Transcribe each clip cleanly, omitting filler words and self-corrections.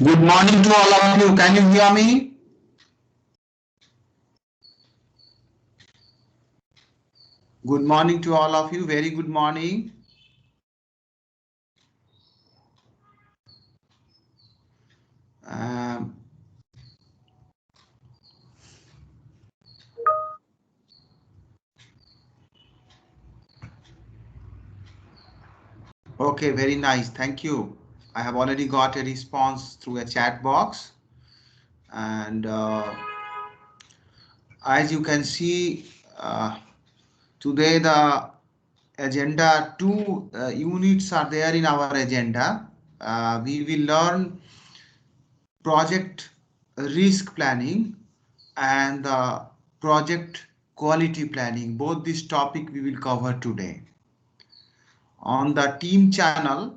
Good morning to all of you. Can you hear me? Good morning to all of you. Very good morning. Um, okay, very nice. Thank you. I have already got a response through a chat box. And as you can see, today the agenda, two units are there in our agenda. We will learn project risk planning and the project quality planning. Both this topic we will cover today. On the team channel,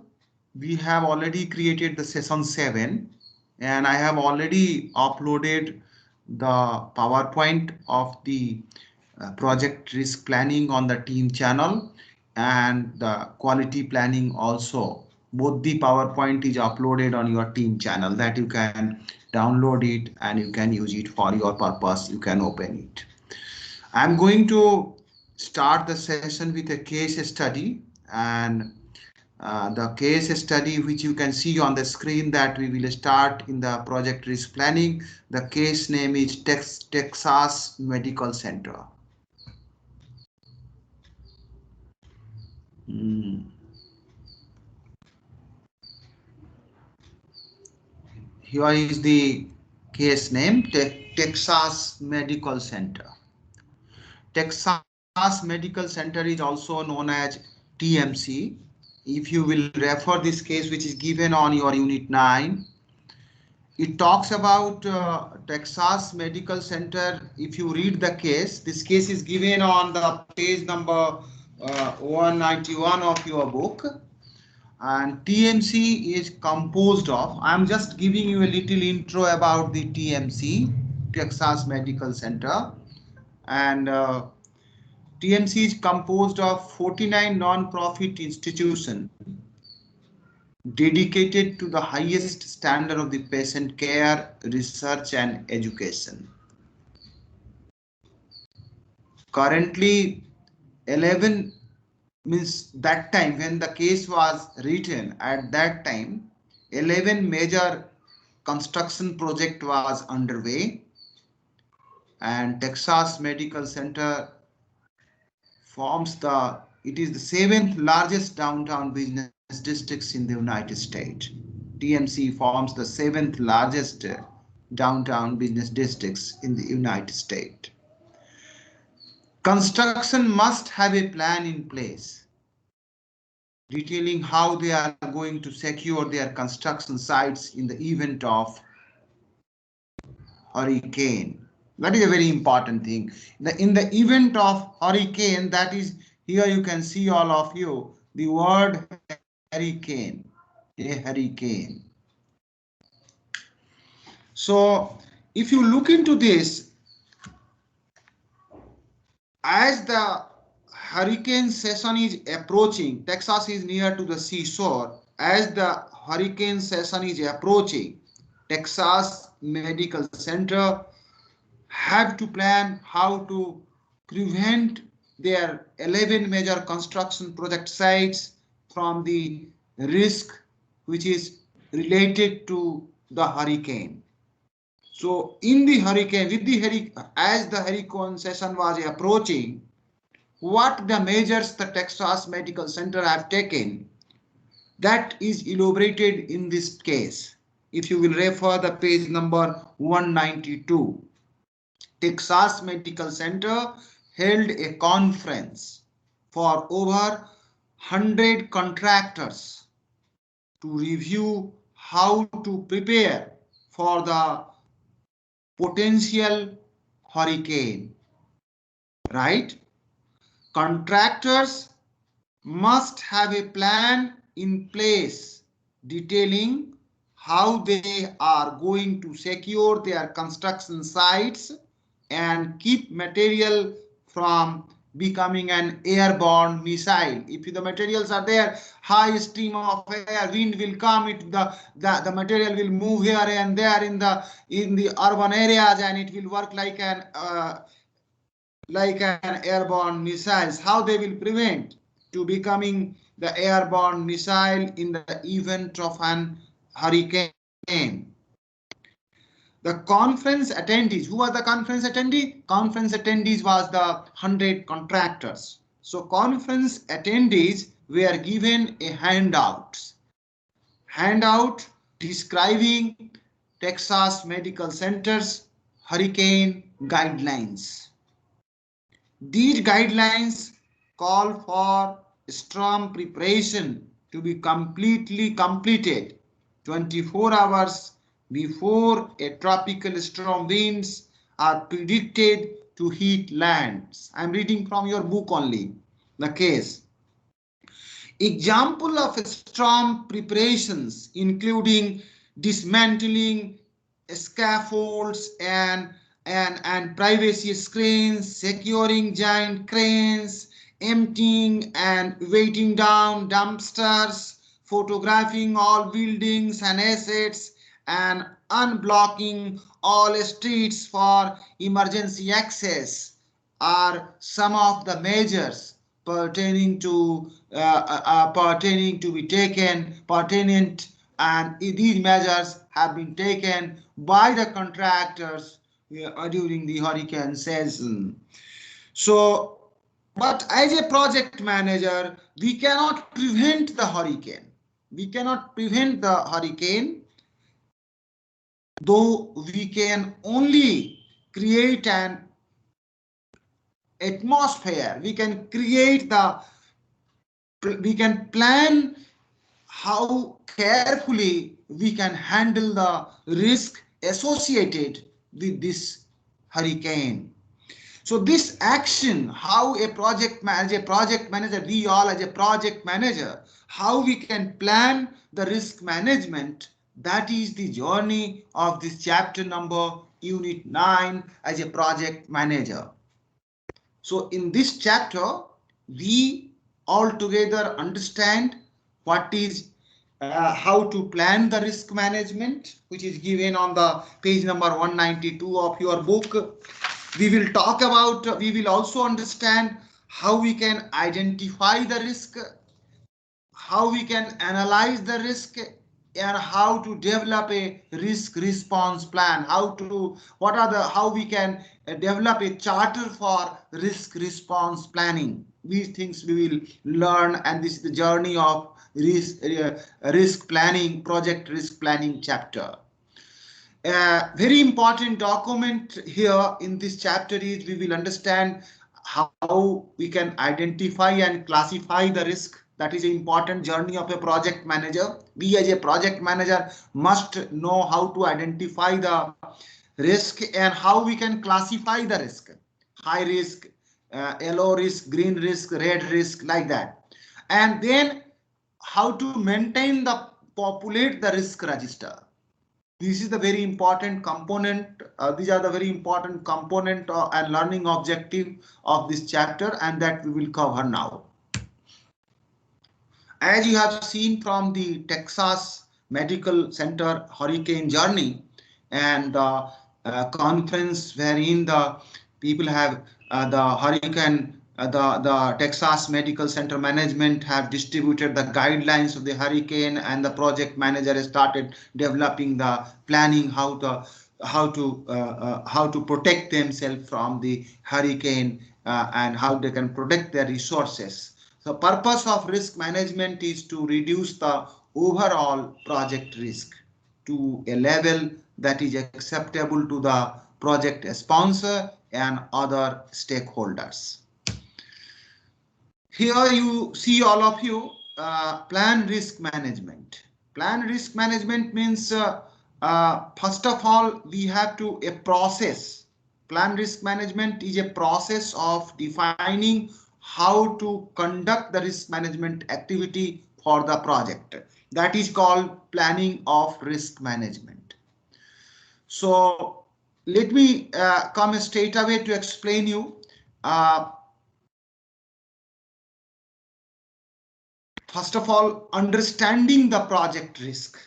we have already created the session 7 and I have already uploaded the PowerPoint of the project risk planning on the team channel and the quality planning also. Both the PowerPoint is uploaded on your team channel that you can download it and you can use it for your purpose. You can open it. I'm going to start the session with a case study, and the case study which you can see on the screen that we will start in the project risk planning. The case name is Texas Medical Center. Here is the case name, Texas Medical Center. Texas Medical Center is also known as TMC. If you will refer this case which is given on your unit 9, it talks about Texas Medical Center. If you read the case, this case is given on the page number 191 of your book. And TMC is composed of, I'm just giving you a little intro about the TMC, Texas Medical Center. And TMC is composed of 49 non-profit institutions dedicated to the highest standard of the patient care, research and education. Currently, 11 means that time when the case was written, at that time 11 major construction project was underway, and Texas Medical Center it is the 7th largest downtown business districts in the United States. TMC forms the 7th largest downtown business districts in the United States. Construction must have a plan in place detailing how they are going to secure their construction sites in the event of hurricane. That is a very important thing. In the event of hurricane, that is, here you can see all of you, the word hurricane, a hurricane. So if you look into this, as the hurricane season is approaching, Texas is near to the seashore. As the hurricane season is approaching, Texas Medical Center have to plan how to prevent their 11 major construction project sites from the risk which is related to the hurricane. So in the hurricane, as the hurricane season was approaching, what the measures the Texas Medical Center have taken, that is elaborated in this case. If you will refer the page number 192, Texas Medical Center held a conference for over 100 contractors to review how to prepare for the potential hurricane, right? Contractors must have a plan in place detailing how they are going to secure their construction sites and keep material from becoming an airborne missile. If the materials are there, high stream of air, wind will come, the material will move here and there in the urban areas, and it will work like an airborne missiles. How they will prevent to becoming the airborne missile in the event of an hurricane. The conference attendees, who are the conference attendees? Conference attendees was the 100 contractors. So conference attendees were given a handout describing Texas Medical Center's hurricane guidelines. These guidelines call for storm preparation to be completely completed 24 hours before a tropical storm winds are predicted to hit lands. I'm reading from your book only, the case. Example of storm preparations including dismantling scaffolds and privacy screens, securing giant cranes, emptying and weighting down dumpsters, photographing all buildings and assets, and unblocking all streets for emergency access are some of the measures pertaining to be taken pertinent, and these measures have been taken by the contractors during the hurricane season. So, but as a project manager, we cannot prevent the hurricane. We cannot prevent the hurricane, though we can only create an atmosphere. We can plan how carefully we can handle the risk associated with this hurricane. So this action, how a project manager, we all as a project manager, how we can plan the risk management, that is the journey of this chapter number unit 9 as a project manager. So in this chapter, we all together understand what is how to plan the risk management, which is given on the page number 192 of your book. We will also understand how we can identify the risk, how we can analyze the risk, and how to develop a risk response plan, how we can develop a charter for risk response planning. These things we will learn, and this is the journey of risk planning, project risk planning chapter. Very important document here in this chapter is we will understand how we can identify and classify the risk. That is an important journey of a project manager. We as a project manager must know how to identify the risk and how we can classify the risk. High risk, yellow risk, green risk, red risk, like that. And then how to maintain populate the risk register. This is the very important component. These are the very important component and learning objective of this chapter, and that we will cover now. As you have seen from the Texas Medical Center hurricane journey and the conference wherein the people have the hurricane, the Texas Medical Center management have distributed the guidelines of the hurricane, and the project manager has started developing the planning how to protect themselves from the hurricane and how they can protect their resources. The purpose of risk management is to reduce the overall project risk to a level that is acceptable to the project sponsor and other stakeholders. Here you see, all of you, plan risk management. Plan risk management means first of all we have to a process. Plan risk management is a process of defining how to conduct the risk management activity for the project. That is called planning of risk management. So let me come straight away to explain you First of all, understanding the project risk.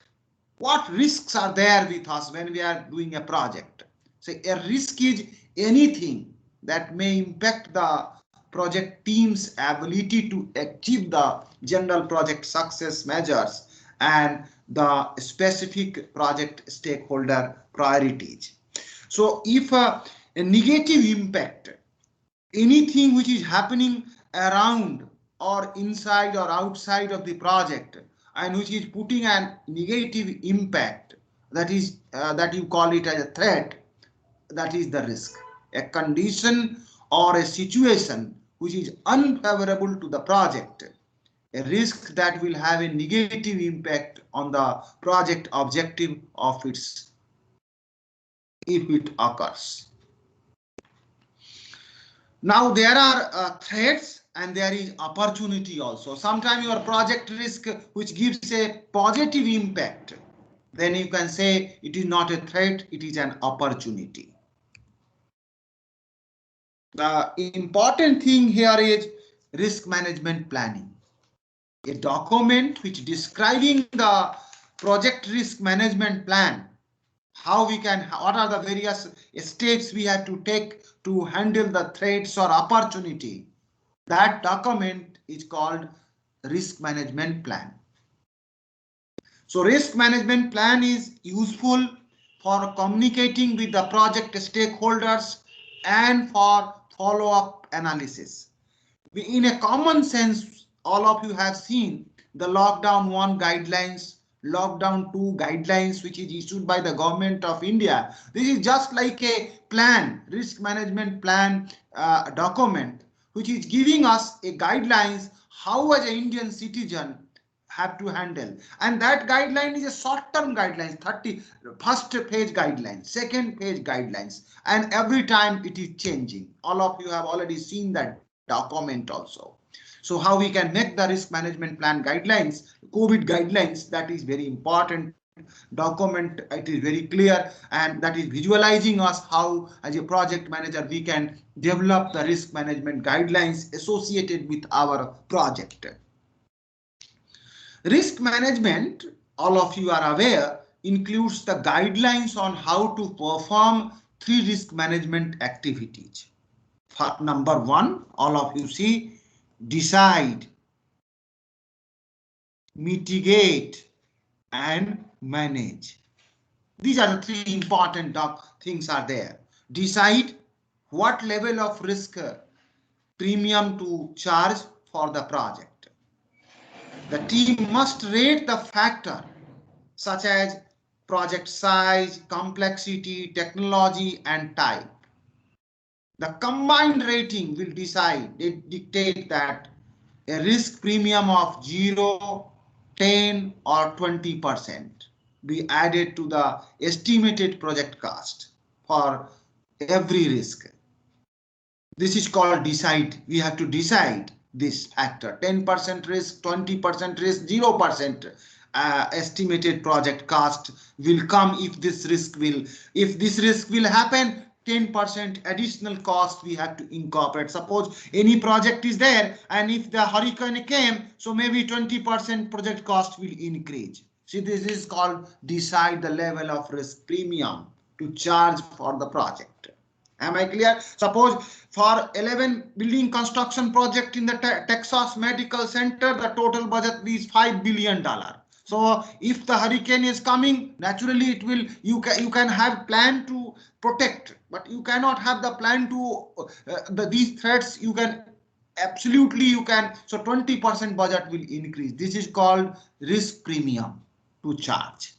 What risks are there with us when we are doing a project? So a risk is anything that may impact the project team's ability to achieve the general project success measures and the specific project stakeholder priorities. So if a negative impact, anything which is happening around or inside or outside of the project and which is putting a negative impact, that is that you call it as a threat, that is the risk. A condition or a situation which is unfavorable to the project, a risk that will have a negative impact on the project objective of its, if it occurs. Now there are threats and there is opportunity also. Sometimes your project risk which gives a positive impact, then you can say it is not a threat, it is an opportunity. The important thing here is risk management planning. A document which describing the project risk management plan, how we can, what are the various steps we have to take to handle the threats or opportunity. That document is called risk management plan. So risk management plan is useful for communicating with the project stakeholders and for follow-up analysis. In a common sense, all of you have seen the lockdown 1 guidelines, lockdown 2 guidelines, which is issued by the government of India. This is just like a plan, risk management plan document, which is giving us a guidelines how as an Indian citizen have to handle. And that guideline is a short-term guidelines, 30 first page guidelines, second page guidelines, and every time it is changing. All of you have already seen that document also. So how we can make the risk management plan guidelines, COVID guidelines, that is very important document. It is very clear and that is visualizing us how as a project manager we can develop the risk management guidelines associated with our project. Risk management, all of you are aware, includes the guidelines on how to perform 3 risk management activities. For number 1, all of you see, decide, mitigate, and manage. These are the 3 important things are there. Decide what level of risk premium to charge for the project. The team must rate the factor such as project size, complexity, technology, and type. The combined rating will dictate that a risk premium of 0, 10, or 20% be added to the estimated project cost for every risk. This is called decide. We have to decide this factor: 10% risk, 20% risk, 0% estimated project cost will come if this risk will happen. 10% additional cost we have to incorporate. Suppose any project is there and if the hurricane came, so maybe 20% project cost will increase. See, this is called decide the level of risk premium to charge for the project. Am I clear? Suppose for 11 building construction project in the Texas Medical Center, the total budget is $5 billion. So if the hurricane is coming, naturally it will, you can have plan to protect, but you cannot have the plan to these threats. You can absolutely, you can, so 20% budget will increase. This is called risk premium to charge.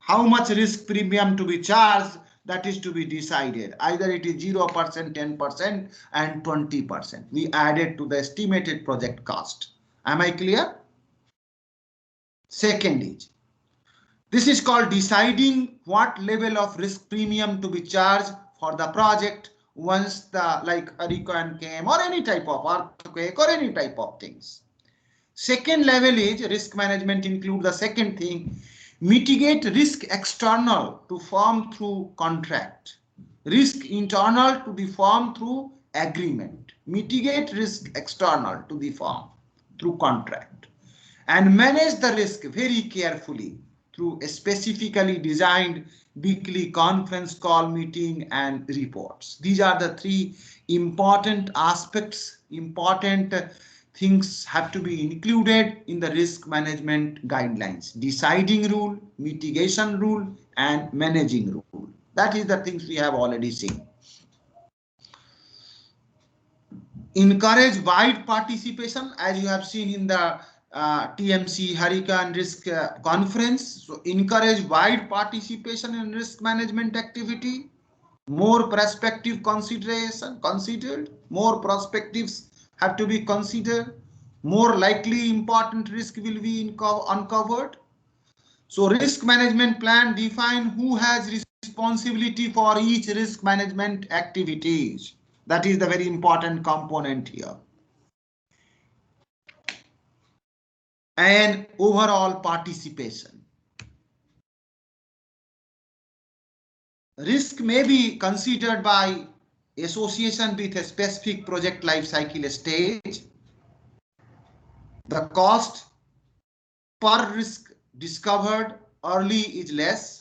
How much risk premium to be charged, that is to be decided. Either it is 0%, 10%, and 20%. We added to the estimated project cost. Am I clear? Second is, this is called deciding what level of risk premium to be charged for the project once the like hurricane came or any type of earthquake or any type of things. Second level is risk management include the second thing, mitigate risk external to firm through contract, risk internal to the firm through agreement. Mitigate risk external to the firm. through contract, and manage the risk very carefully through a specifically designed weekly conference call meeting and reports. These are the three important aspects, important things have to be included in the risk management guidelines: deciding rule, mitigation rule, and managing rule. That is the things we have already seen. Encourage wide participation, as you have seen in the TMC Hurricane Risk Conference. So encourage wide participation in risk management activity. More prospective considered. More perspectives have to be considered. More likely important risk will be uncovered. So risk management plan define who has responsibility for each risk management activities. That is the very important component here. And overall participation. Risk may be considered by association with a specific project life cycle stage. The cost per risk discovered early is less.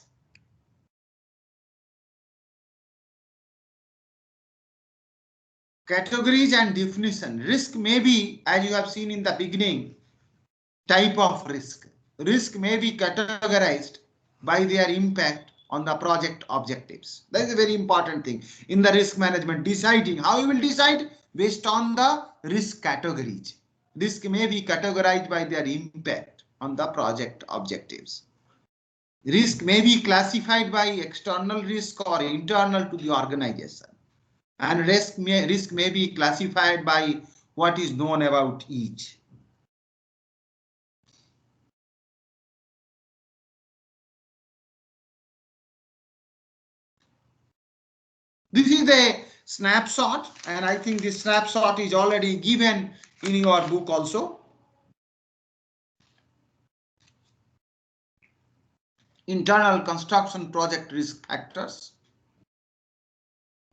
Categories and definition. Risk may be, as you have seen in the beginning, type of risk. Risk may be categorized by their impact on the project objectives. That is a very important thing in the risk management. Deciding how you will decide based on the risk categories. Risk may be categorized by their impact on the project objectives. Risk may be classified by external risk or internal to the organization. And risk may be classified by what is known about each. This is a snapshot, and I think this snapshot is already given in your book also. Internal construction project risk factors.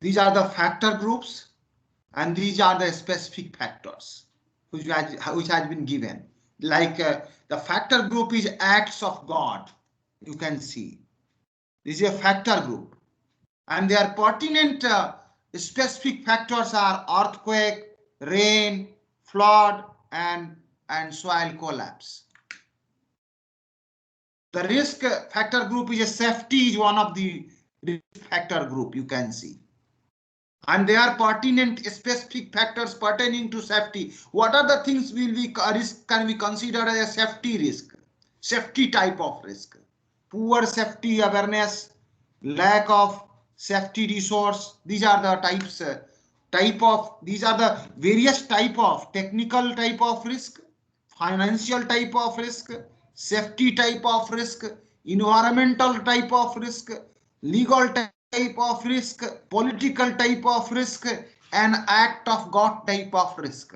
These are the factor groups, and these are the specific factors which has been given. Like the factor group is acts of God. You can see this is a factor group, and their pertinent specific factors are earthquake, rain, flood, and soil collapse. The risk factor group is a safety is one of the risk factor group, you can see. And they are pertinent specific factors pertaining to safety. What are the things will be can be considered as a safety risk? Safety type of risk. Poor safety awareness, lack of safety resource. These are the types. These are the various type of technical type of risk, financial type of risk, safety type of risk, environmental type of risk, legal type of risk, political type of risk, and act of God type of risk.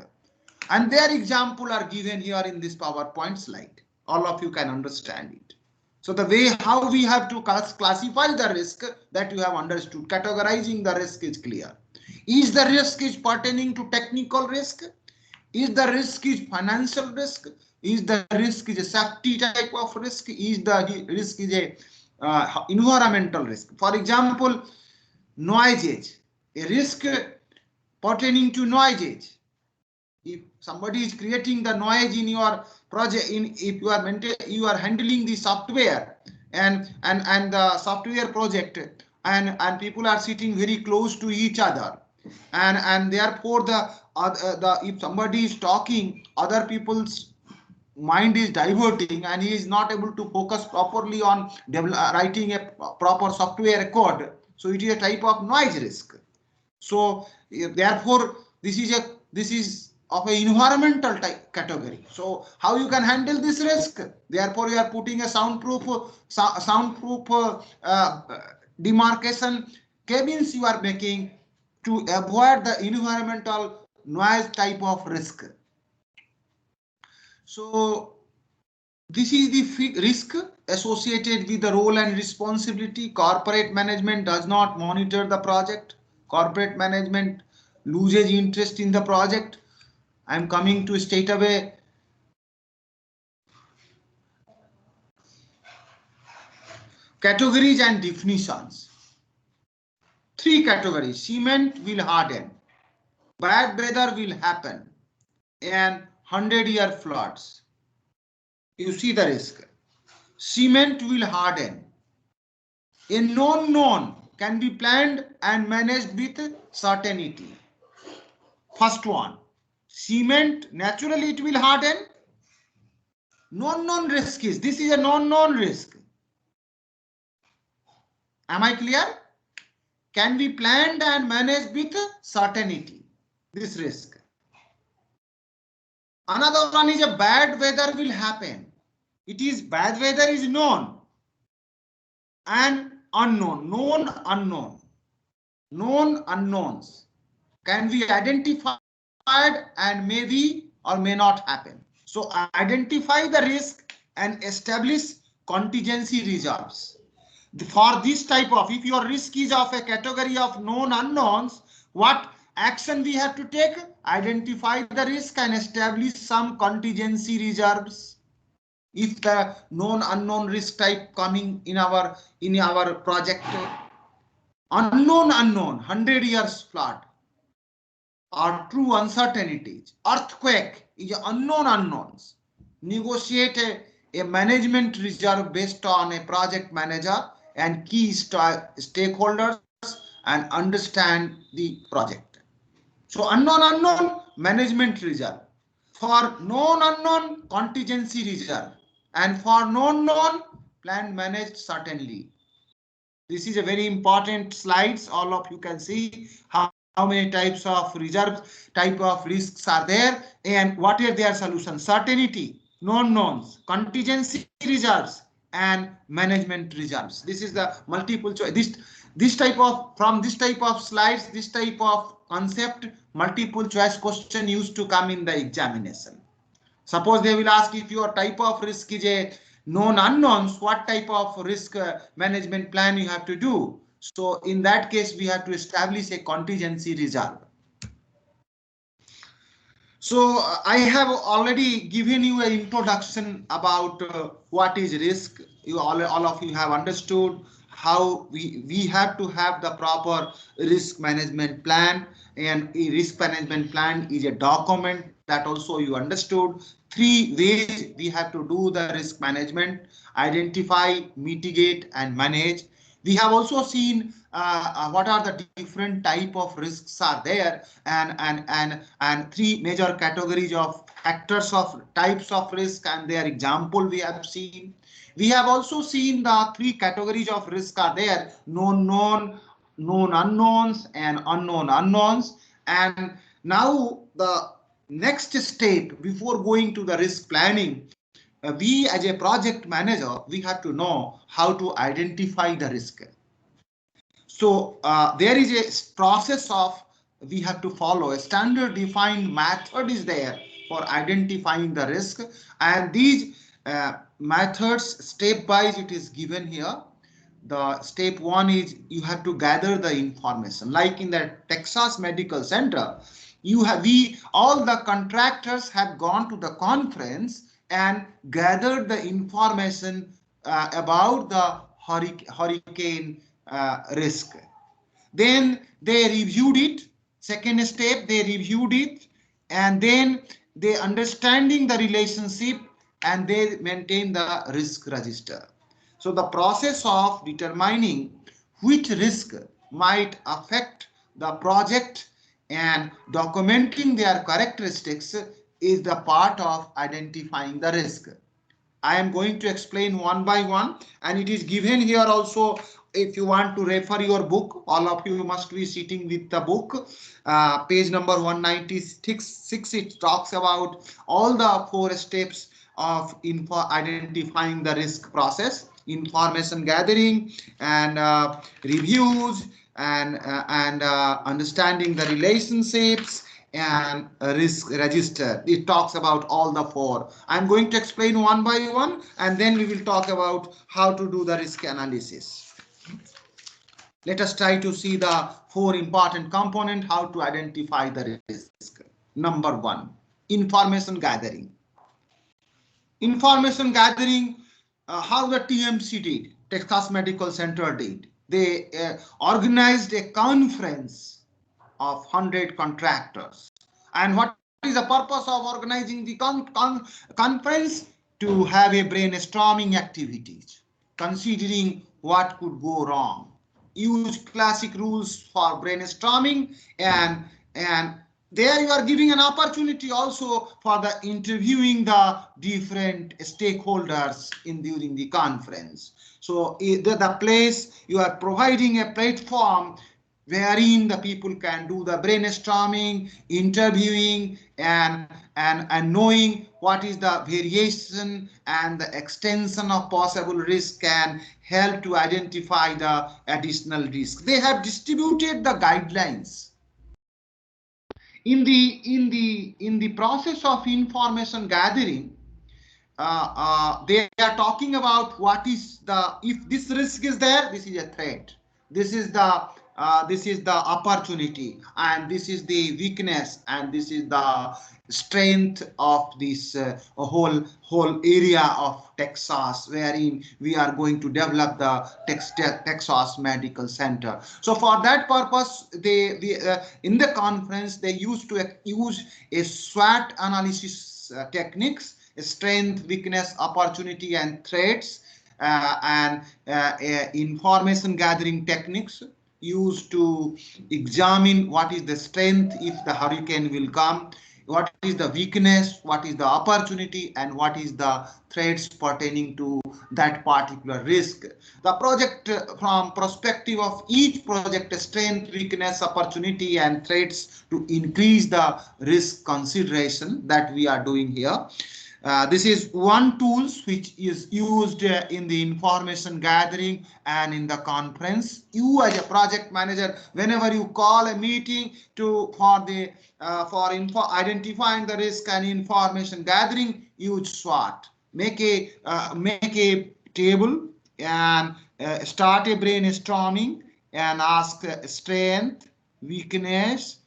And their example are given here in this PowerPoint slide. All of you can understand it. So the way how we have to classify the risk that you have understood, categorizing the risk is clear. Is the risk is pertaining to technical risk? Is the risk is financial risk? Is the risk is a safety type of risk? Is the risk is a environmental risk? For example, noise, a risk pertaining to noise. If somebody is creating the noise in your project, if you are handling the software and the software project, and people are sitting very close to each other, and therefore if somebody is talking, other people's mind is diverting and he is not able to focus properly on writing a proper software code. So it is a type of noise risk. So therefore this is of an environmental type category. So how you can handle this risk? Therefore you are putting a soundproof demarcation cabins you are making to avoid the environmental noise type of risk. So this is the risk associated with the role and responsibility. Corporate management does not monitor the project. Corporate management loses interest in the project. I'm coming to straight away Categories and definitions. Three categories. Cement will harden, bad weather will happen, and 100-year floods. You see the risk. Cement will harden. A known can be planned and managed with certainty. First one, cement, naturally it will harden. Non-known risk is, this is a non-known risk. Am I clear? Can be planned and managed with certainty, this risk. Another one is a bad weather will happen. It is bad weather is known and unknown, known unknown. Known unknowns can be identified and maybe or may not happen. So identify the risk and establish contingency reserves. For this type of, if your risk is of a category of known unknowns, what action we have to take? Identify the risk and establish some contingency reserves. If the known unknown risk type coming in our project, unknown 100 years flood or true uncertainties, earthquake is unknown unknowns. Negotiate a management reserve based on a project manager and key stakeholders and understand the project. So unknown management reserve. For known unknown, contingency reserve, and for known plan managed certainly. This is a very important slides. All of you can see how many types of reserves, type of risks are there, and what are their solutions. Certainty, known knowns, contingency reserves, and management reserves. This is the multiple choice. This type of, from this type of slides, this type of concept, multiple choice question used to come in the examination. Suppose they will ask, if your type of risk is a known unknowns, what type of risk management plan you have to do? So in that case, we have to establish a contingency reserve. So I have already given you an introduction about what is risk. You all of you have understood how we have to have the proper risk management plan, and a risk management plan is a document that also you understood. 3 ways we have to do the risk management: identify, mitigate, and manage. We have also seen what are the different type of risks are there, and 3 major categories of factors of types of risk and their example we have seen. We have also seen the 3 categories of risk are there: known unknowns, and unknown unknowns. And now the next step before going to the risk planning, we as a project manager, we have to know how to identify the risk. So there is a process of we have to follow. A standard defined method is there for identifying the risk, and these methods step by it is given here. The step 1 is you have to gather the information. Like in the Texas Medical Center, all the contractors have gone to the conference and gathered the information about the hurricane risk. Then they reviewed it. Second step, they reviewed it, and then they understanding the relationship, and they maintain the risk register. So the process of determining which risk might affect the project and documenting their characteristics is the part of identifying the risk. I am going to explain one by one, and it is given here also. If you want to refer your book, all of you must be sitting with the book. Page number 196, it talks about all the 4 steps of identifying the risk process: information gathering, and reviews, and understanding the relationships, and risk register. It talks about all the 4. I'm going to explain one by one, and then we will talk about how to do the risk analysis. Let us try to see the 4 important components how to identify the risk. Number 1, information gathering. Information gathering, how the TMC did. Texas Medical Center did. They organized a conference of 100 contractors. And what is the purpose of organizing the conference? To have a brainstorming activities, considering what could go wrong. Use classic rules for brainstorming, and there you are giving an opportunity also for the interviewing the different stakeholders in during the conference. So the place you are providing a platform wherein the people can do the brainstorming, interviewing, and knowing what is the variation and the extension of possible risk can help to identify the additional risk. They have distributed the guidelines. In the process of information gathering, they are talking about what is the, if this risk is there, this is a threat, this is the opportunity, and this is the weakness, and this is the strength of this whole area of Texas, wherein we are going to develop the Texas Medical Center. So for that purpose, they in the conference they used to use a SWOT analysis techniques: strength, weakness, opportunity, and threats, and information gathering techniques used to examine what is the strength if the hurricane will come, what is the weakness, what is the opportunity, and what is the threats pertaining to that particular risk. The project, from perspective of each project, strength, weakness, opportunity, and threats to increase the risk consideration that we are doing here. This is one tool which is used in the information gathering and in the conference. You as a project manager, whenever you call a meeting for identifying the risk and information gathering, use SWOT. Make a table and start a brainstorming and ask strength, weakness,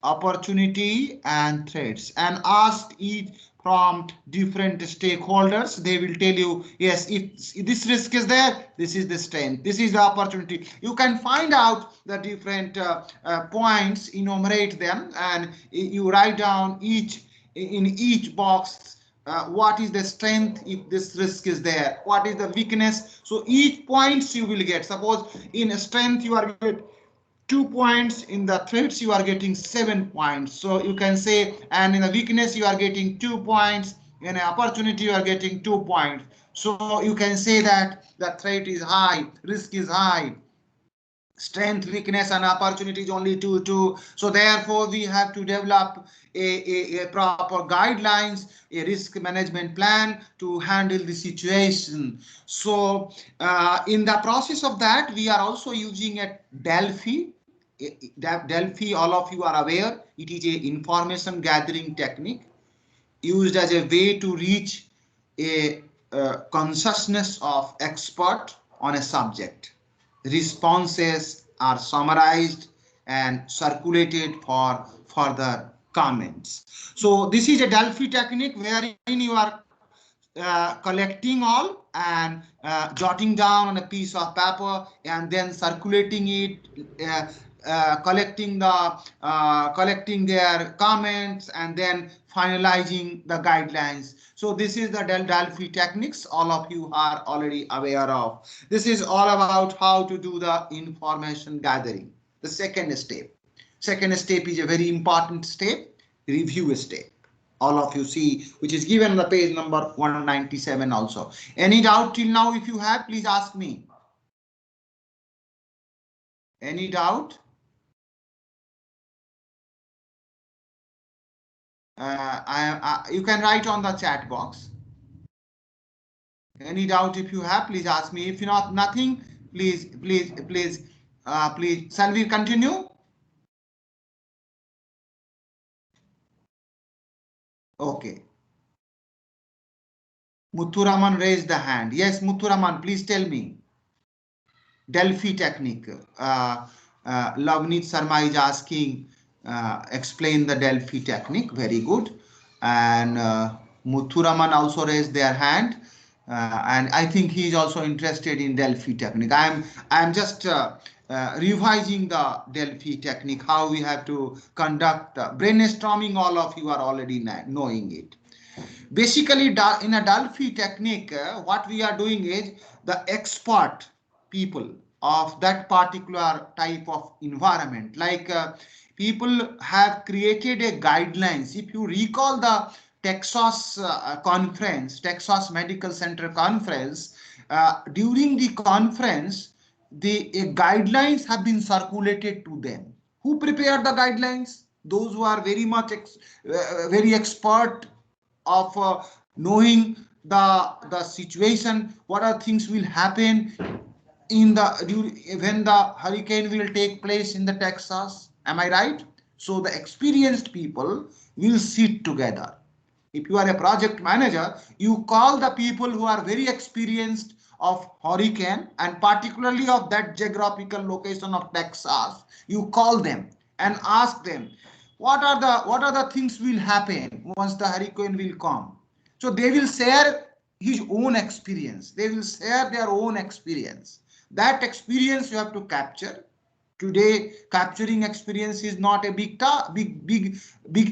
opportunity, and threats, and ask each from different stakeholders. They will tell you, yes, if this risk is there, this is the strength, this is the opportunity. You can find out the different points, enumerate them, and you write down in each box what is the strength if this risk is there, what is the weakness. So each points you will get. Suppose in strength you are getting 2 points, in the threats you are getting 7 points. So you can say, and in the weakness you are getting 2 points, in an opportunity you are getting 2 points. So you can say that the threat is high, risk is high, strength, weakness, and opportunity is only 2. So therefore we have to develop a proper guidelines, a risk management plan to handle the situation. So in the process of that, we are also using a Delphi. Delphi, all of you are aware, it is a information gathering technique used as a way to reach a consciousness of expert on a subject. Responses are summarized and circulated for further comments. So this is a Delphi technique wherein you are collecting all and jotting down on a piece of paper and then circulating it, collecting their comments, and then finalizing the guidelines. So this is the Delphi techniques all of you are already aware of. This is all about how to do the information gathering. The second step is a very important step, review step. All of you see, which is given on the page number 197 also. Any doubt till now? If you have, please ask me. Any doubt? You can write on the chat box. Any doubt if you have, please ask me. If not, nothing, please. Shall we continue? Okay. Muthuraman raised the hand. Yes, Muthuraman, please tell me. Delphi technique. Lavneet Sharma is asking, explain the Delphi technique. Very good. And Muthuraman also raised their hand. and I think he is also interested in Delphi technique. I'm just revising the Delphi technique, how we have to conduct brainstorming. All of you are already knowing it. Basically, in a Delphi technique, what we are doing is the expert people of that particular type of environment, like people have created a guidelines. If you recall the Texas conference, Texas Medical Center conference, during the conference, the guidelines have been circulated to them. Who prepared the guidelines? Those who are very much very expert of knowing the situation, what are things will happen in the when the hurricane will take place in the Texas. Am I right? So the experienced people will sit together. If you are a project manager, you call the people who are very experienced of hurricane and particularly of that geographical location of Texas. You call them and ask them what are the things will happen once the hurricane will come. So they will share his own experience. They will share their own experience. That experience you have to capture. Today, capturing experience is not a big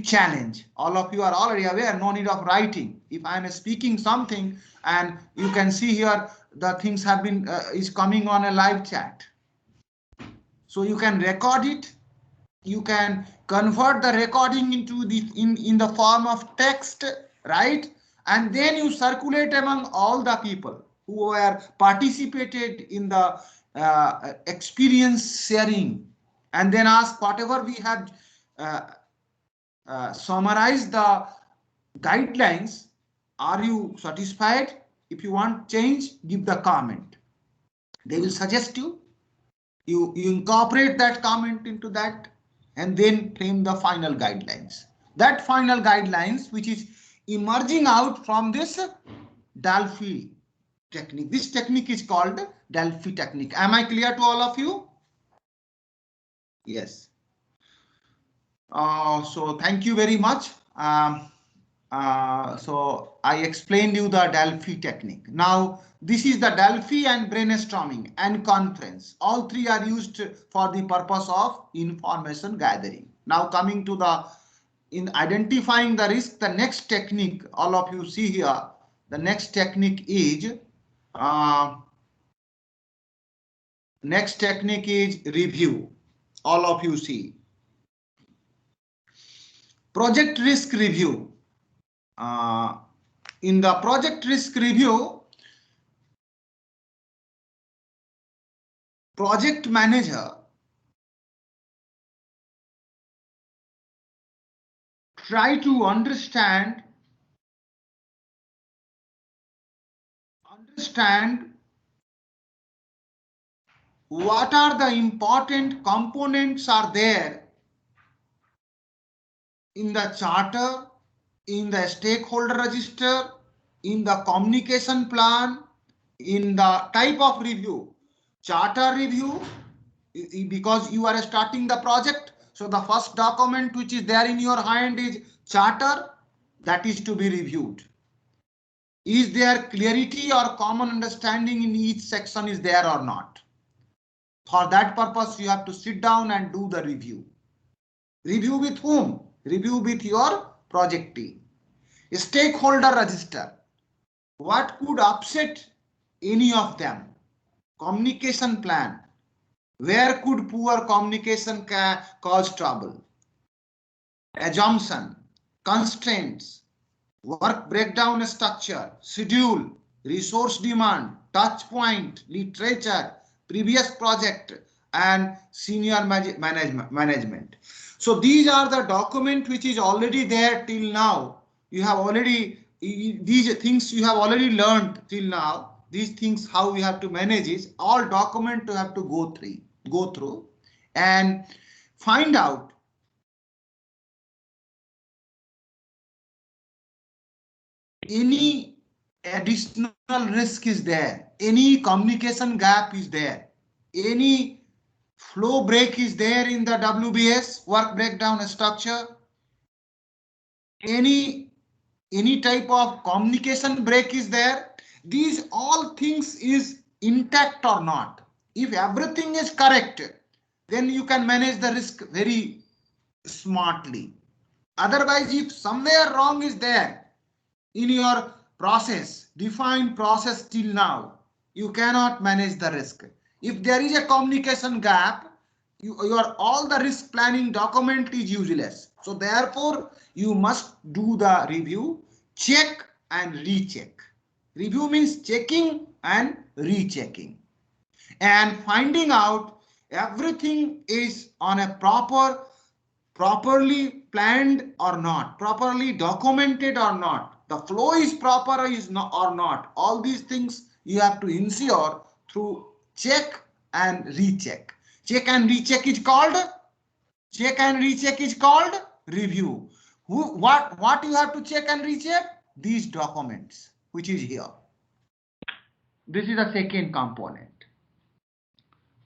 challenge. All of you are already aware, no need of writing. If I am speaking something and you can see here the things have been is coming on a live chat. So you can record it. You can convert the recording into the in the form of text, right? And then you circulate among all the people who were participated in the experience sharing, and then ask whatever we have summarized the guidelines. Are you satisfied? If you want change, give the comment. They will suggest you. You incorporate that comment into that and then frame the final guidelines. That final guidelines which is emerging out from this Delphi technique. This technique is called Delphi technique. Am I clear to all of you? Yes. So thank you very much. So I explained you the Delphi technique. Now this is the Delphi and brainstorming and conference. All three are used for the purpose of information gathering. Now coming to the in identifying the risk, the next technique all of you see here. The next technique is review. All of you see. Project risk review. In the project risk review, project manager try to understand what are the important components are there in the charter, in the stakeholder register, in the communication plan, in the type of review. Charter review, because you are starting the project. So the first document which is there in your hand is charter, that is to be reviewed. Is there clarity or common understanding in each section is there or not? For that purpose, you have to sit down and do the review. Review with whom? Review with your project team. Stakeholder register. What could upset any of them? Communication plan. Where could poor communication cause trouble? Assumption, constraints, work breakdown structure, schedule, resource demand, touch point, literature, previous project, and senior management. So these are the document which is already there till now. You have already, these things you have already learned till now. These things how we have to manage is all document to have to go through and find out any additional risk is there, any communication gap is there, any flow break is there in the WBS work breakdown structure, any type of communication break is there, these all things is intact or not. If everything is correct, then you can manage the risk very smartly. Otherwise, if somewhere wrong is there in your process, defined process till now, you cannot manage the risk. If there is a communication gap, your all the risk planning document is useless. So therefore, you must do the review, check and recheck. Review means checking and rechecking and finding out everything is on a properly planned or not, properly documented or not, the flow is proper or not. All these things you have to ensure through check and recheck. Check and recheck is called review. What you have to check and recheck? These documents, which is here. This is the second component.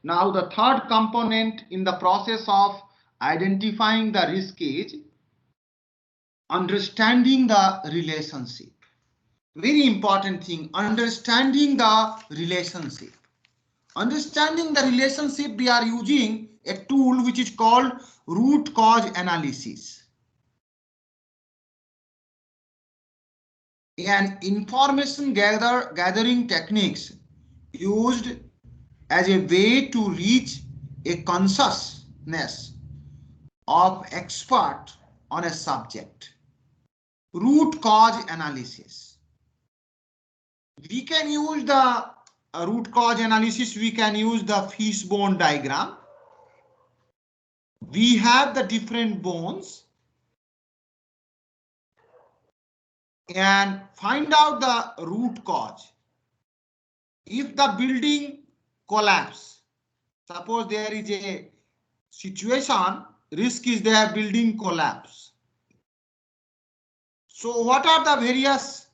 Now the third component in the process of identifying the risk is understanding the relationship. Very important thing, understanding the relationship. Understanding the relationship, we are using a tool which is called root cause analysis. And information gathering techniques used as a way to reach a consciousness of expert on a subject. Root cause analysis. We can use the root cause analysis. We can use the fishbone diagram. We have the different bones and find out the root cause. If the building collapse, suppose there is a situation, risk is there, building collapse. So what are the various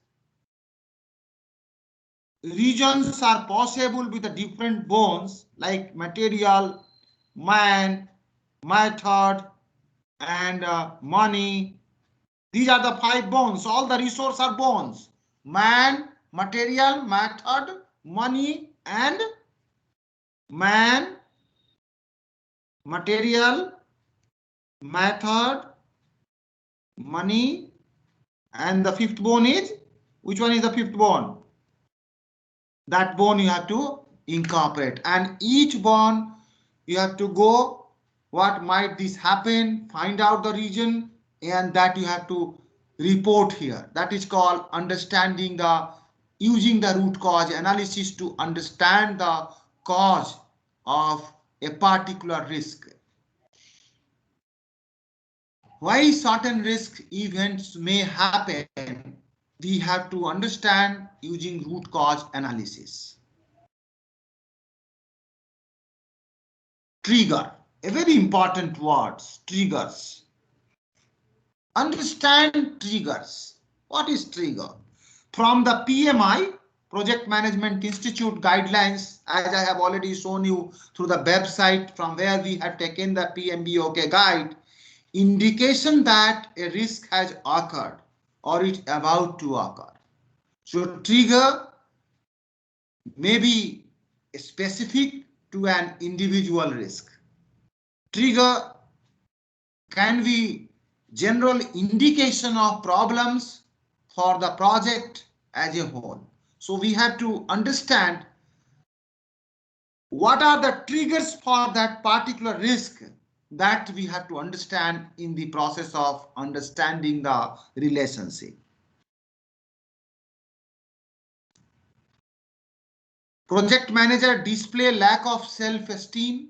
regions are possible with the different bones like material, man, method, and money. These are the 5 bones. All the resources are bones. Man, material, method, money, and man, material, method, money, and the 5th bone is, which one is the 5th bone? That bone you have to incorporate, and each bone you have to go, what might this happen, find out the region, and that you have to report here. That is called understanding the, using the root cause analysis to understand the cause of a particular risk. Why certain risk events may happen, we have to understand using root cause analysis. Trigger, a very important word, triggers. Understand triggers. What is trigger? From the PMI, Project Management Institute guidelines, as I have already shown you through the website from where we have taken the PMBOK guide, indication that a risk has occurred or it's about to occur. So trigger may be specific to an individual risk. Trigger can be general indication of problems for the project as a whole. So we have to understand what are the triggers for that particular risk, that we have to understand in the process of understanding the relationship. Project manager display lack of self-esteem.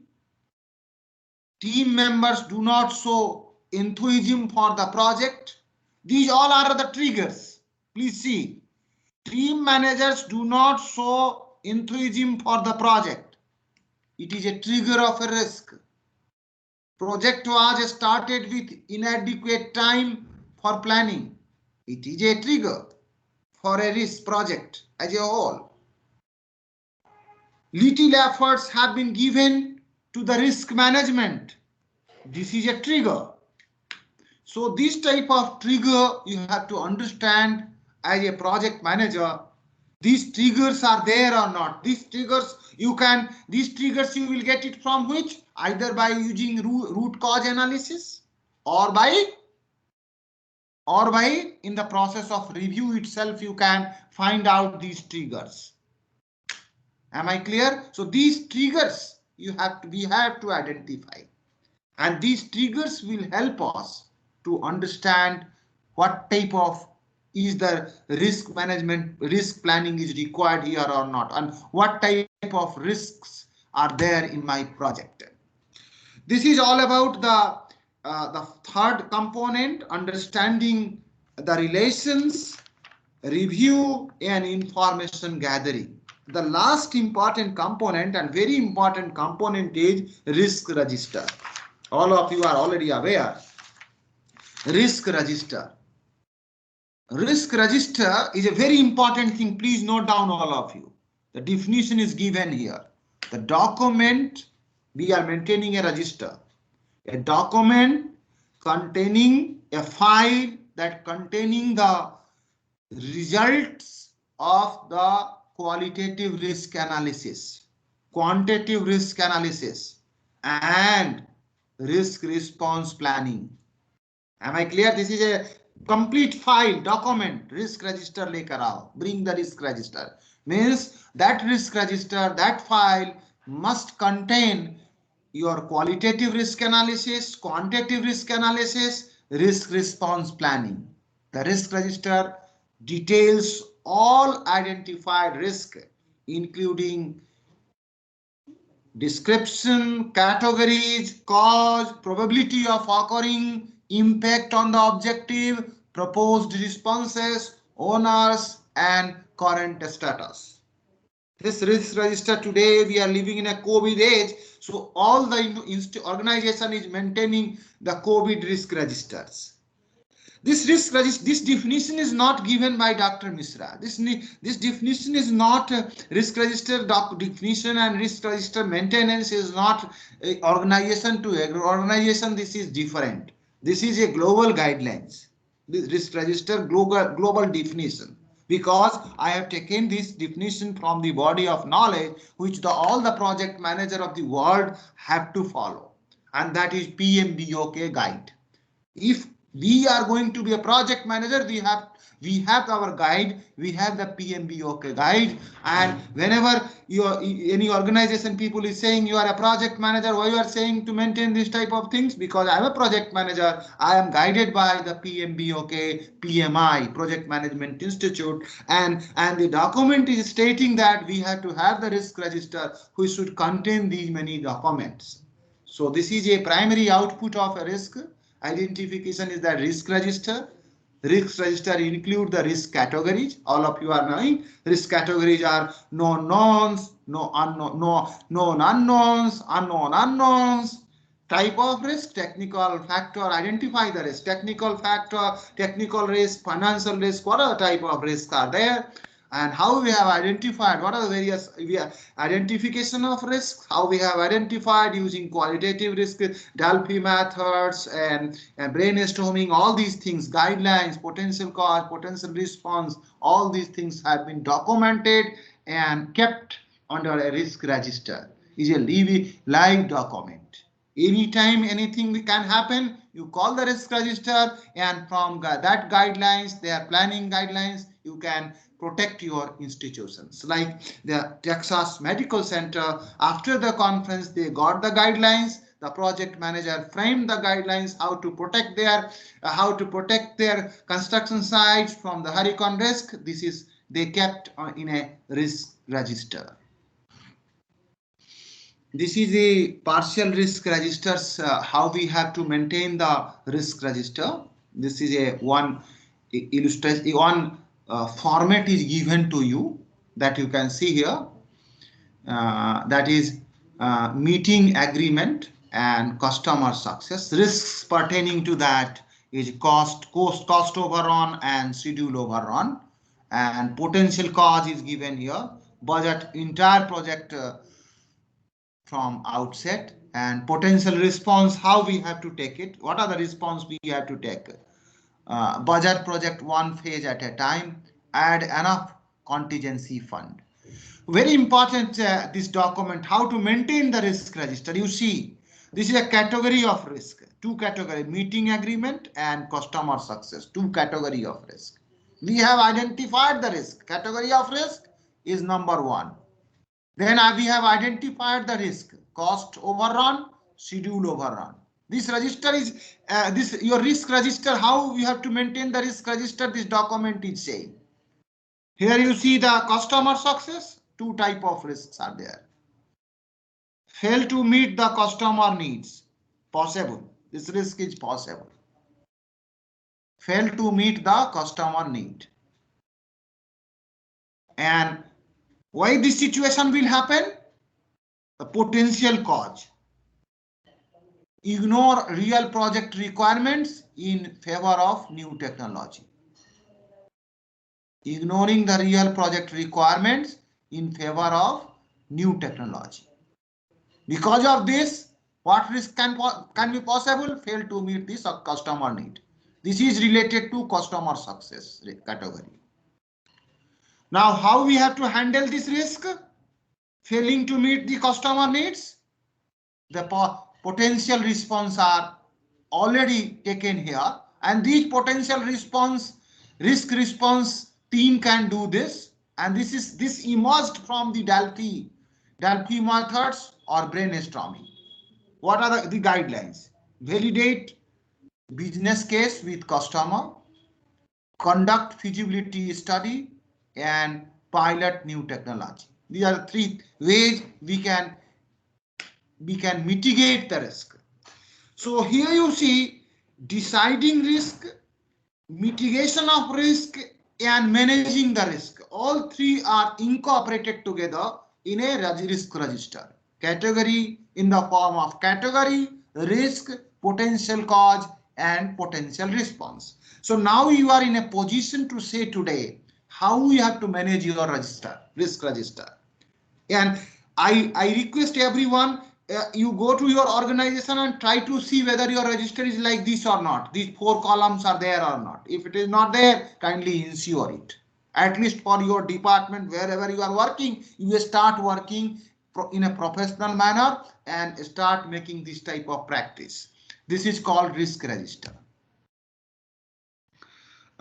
Team members do not show enthusiasm for the project. These all are the triggers. Please see. Team managers do not show enthusiasm for the project. It is a trigger of a risk. Project was started with inadequate time for planning. It is a trigger for a risk project as a whole. Little efforts have been given to the risk management. This is a trigger. So this type of trigger you have to understand as a project manager. these triggers are there or not. These triggers you will get it from which? Either by using root cause analysis or by in the process of review itself you can find out these triggers. Am I clear? So these triggers we have to identify, and these triggers will help us to understand what type of is the risk planning is required here or not, and what type of risks are there in my project. This is all about the third component, understanding the relations, review and information gathering. The last important component and very important component is risk register. All of you are already aware. Risk register. Risk register is a very important thing. Please note down, all of you. The definition is given here. The document, we are maintaining a register. A document containing a file that containing the results of the qualitative risk analysis, quantitative risk analysis, and risk response planning. Am I clear? This is a complete file, document, risk register lekar aao. Bring the risk register. Means that risk register, that file must contain your qualitative risk analysis, quantitative risk analysis, risk response planning. The risk register details all identified risk, including description, categories, cause, probability of occurring, impact on the objective, proposed responses, owners, and current status. This risk register, today we are living in a COVID age, so all the organization is maintaining the COVID risk registers. This risk register, this definition is not given by Dr. Misra. This definition is not risk register definition, and risk register maintenance is not organization to organization. This is different. This is a global guidelines. This risk register global definition, because I have taken this definition from the body of knowledge which all the project manager of the world have to follow, and that is PMBOK guide. If we are going to be a project manager, we have our guide, we have the PMBOK guide, and whenever any organization people is saying you are a project manager, why you are saying to maintain this type of things? Because I am a project manager, I am guided by the PMBOK PMI, Project Management Institute, and the document is stating that we have to have the risk register which should contain these many documents. So this is a primary output of a risk identification is the risk register. Risk register include the risk categories. All of you are knowing risk categories are known knowns, known unknowns, unknown unknowns. Type of risk, technical factor, identify the risk, technical factor, technical risk, financial risk, what other type of risks are there, and how we have identified what are the various identification of risks, how we have identified using qualitative risk, Delphi methods, and brainstorming, all these things, guidelines, potential cause, potential response, all these things have been documented and kept under a risk register. Is a live document. Anytime anything can happen, you call the risk register, and from that guidelines, their planning guidelines, you can protect your institutions. Like the Texas Medical Center, after the conference, they got the guidelines. The project manager framed the guidelines how to protect their construction sites from the hurricane risk. This is they kept in a risk register. This is a partial risk registers, how we have to maintain the risk register. This is a one illustration, one format is given to you that you can see here. That is meeting agreement and customer success. Risks pertaining to that is cost overrun and schedule overrun, and potential cause is given here. Budget, entire project from outset, and potential response, how we have to take it, what are the response we have to take. Budget project one phase at a time, add enough contingency fund. Very important, this document, how to maintain the risk register. You see, this is a category of risk, two category, meeting agreement and customer success, two category of risk. We have identified the risk. Category of risk is number one. Then we have identified the risk, cost overrun, schedule overrun. This register is this your risk register. How you have to maintain the risk register? This document is saying. Here you see the customer success. Two type of risks are there. Fail to meet the customer needs. Possible. This risk is possible. Fail to meet the customer need. And why this situation will happen? The potential cause. Ignore real project requirements in favor of new technology. Ignoring the real project requirements in favor of new technology. Because of this, what risk can be possible? Fail to meet this customer need. This is related to customer success category. Now, how we have to handle this risk? Failing to meet the customer needs. The potential response are already taken here, and these potential response, risk response team can do this, and this emerged from the Delphi methods or brainstorming. What are the guidelines? Validate business case with customer, conduct feasibility study, and pilot new technology. These are three ways we can mitigate the risk. So here you see deciding risk, mitigation of risk, and managing the risk. All three are incorporated together in a risk register. Category in the form of category, risk, potential cause, and potential response. So now you are in a position to say today how you have to manage your register, risk register. And I request everyone, you go to your organization and try to see whether your register is like this or not. These 4 columns are there or not. If it is not there, kindly ensure it. At least for your department, wherever you are working, you start working in a professional manner and start making this type of practice. This is called risk register.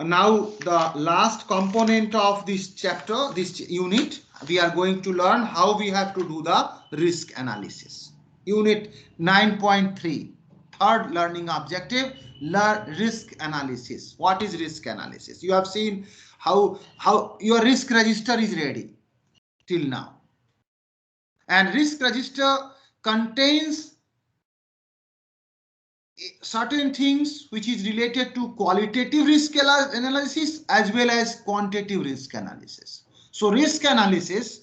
Now the last component of this chapter, this unit, we are going to learn how we have to do the risk analysis. Unit 9.3, third learning objective, learn risk analysis. What is risk analysis? You have seen how your risk register is ready till now. And risk register contains certain things which is related to qualitative risk analysis as well as quantitative risk analysis. So risk analysis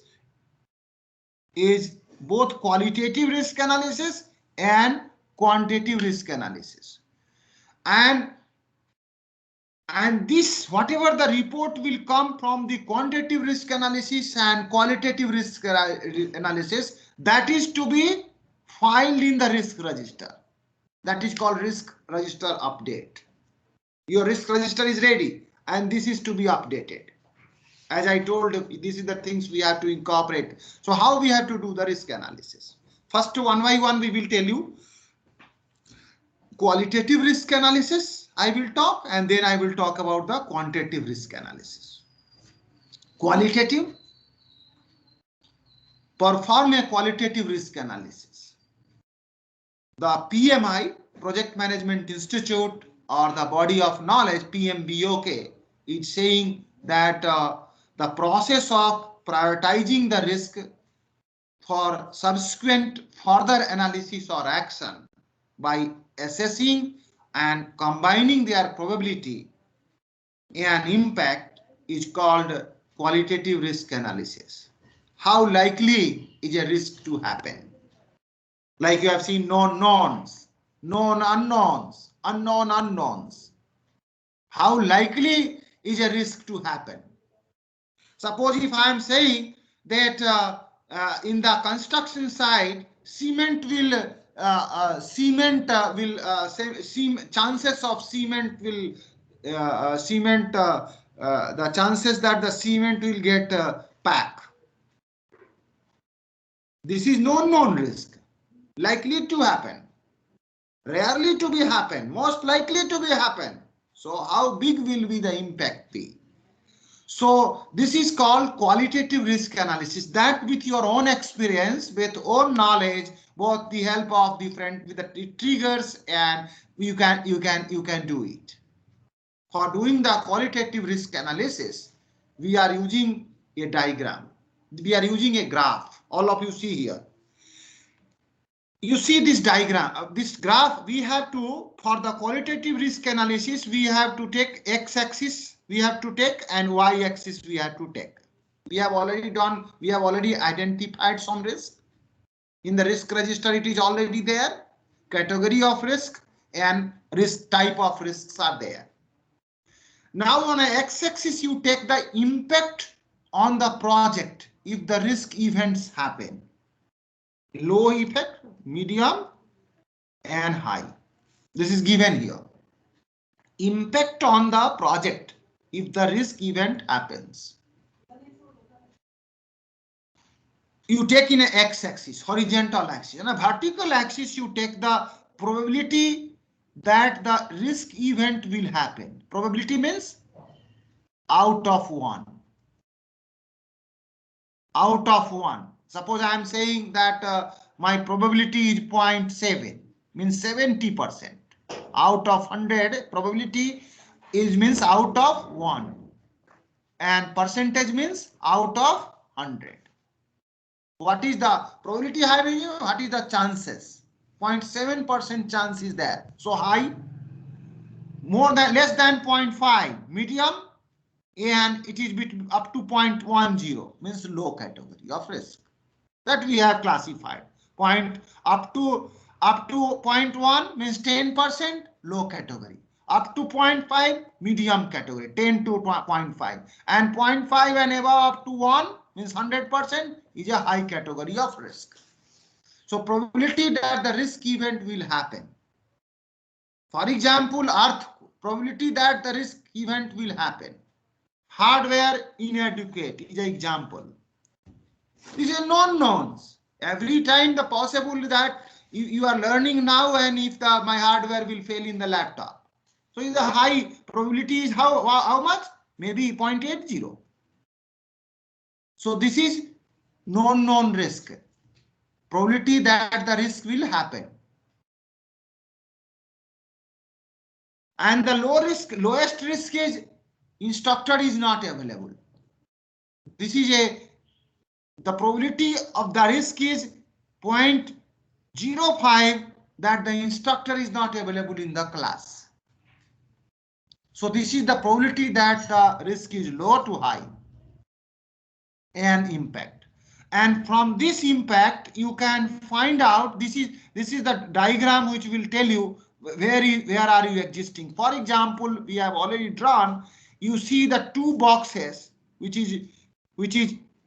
is both qualitative risk analysis and quantitative risk analysis. And this, whatever the report will come from the quantitative risk analysis and qualitative risk analysis, that is to be filed in the risk register. That is called risk register update. Your risk register is ready and this is to be updated. As I told you, these are the things we have to incorporate. So how we have to do the risk analysis? First, one by one, we will tell you. Qualitative risk analysis, I will talk, and then I will talk about the quantitative risk analysis. Qualitative, perform a qualitative risk analysis. The PMI, Project Management Institute, or the body of knowledge, PMBOK, is saying that the process of prioritizing the risk for subsequent further analysis or action by assessing and combining their probability and impact is called qualitative risk analysis. How likely is a risk to happen? Like you have seen known knowns, known unknowns, unknown unknowns. How likely is a risk to happen? Suppose if I am saying that in the construction side, cement will chances of cement will the chances that the cement will get packed. This is known risk, likely to happen, rarely to be happen, most likely to be happen. So how big will be the impact be? So this is called qualitative risk analysis, that with your own experience, with own knowledge, both the help of different with the triggers, and you can do it. For doing the qualitative risk analysis, we are using a diagram. We are using a graph. All of you see here. You see this diagram, this graph, we have to, for the qualitative risk analysis, we have to take x-axis, we have to take, and y-axis we have to take. We have already done, we have already identified some risk. In the risk register, it is already there. Category of risk and risk type of risks are there. Now on a x-axis, you take the impact on the project if the risk events happen. Low effect, medium, and high. This is given here. Impact on the project if the risk event happens. You take in an x-axis, horizontal axis. On a vertical axis, you take the probability that the risk event will happen. Probability means out of 1. Out of 1. Suppose I am saying that my probability is 0.7, means 70%. Out of 100, probability is means out of 1. And percentage means out of 100. What is the probability high value? What is the chances? 0.7% chance is there. So high, more than less than 0.5, medium, and it is up to 0.10, means low category of risk that we have classified. Up to 0.1 means 10%, low category. Up to 0.5, medium category, 10 to 0.5, and 0.5 and above up to 1 means 100% is a high category of risk. So probability that the risk event will happen. For example, earthquake, probability that the risk event will happen. Hardware inadequate is an example. These are non-knowns. Every time the possible that you are learning now, and if my hardware will fail in the laptop. So the high probability is how much? Maybe 0.80. So this is known risk. Probability that the risk will happen. And the lowest risk is instructor is not available. This is the probability of the risk is 0.05 that the instructor is not available in the class. So this is the probability that the risk is low to high and impact. And from this impact, you can find out, this is the diagram which will tell you where are you existing. For example, we have already drawn, you see the 2 boxes which is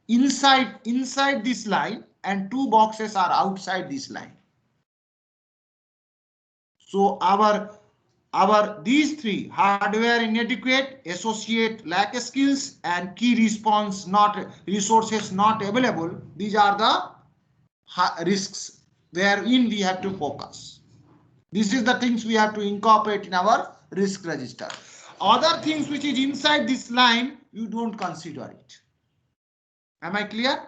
inside this line, and 2 boxes are outside this line. So these 3, hardware inadequate, associate lack skills, and key resources not available, these are the risks wherein we have to focus. This is the things we have to incorporate in our risk register. Other things which is inside this line, you don't consider it. Am I clear?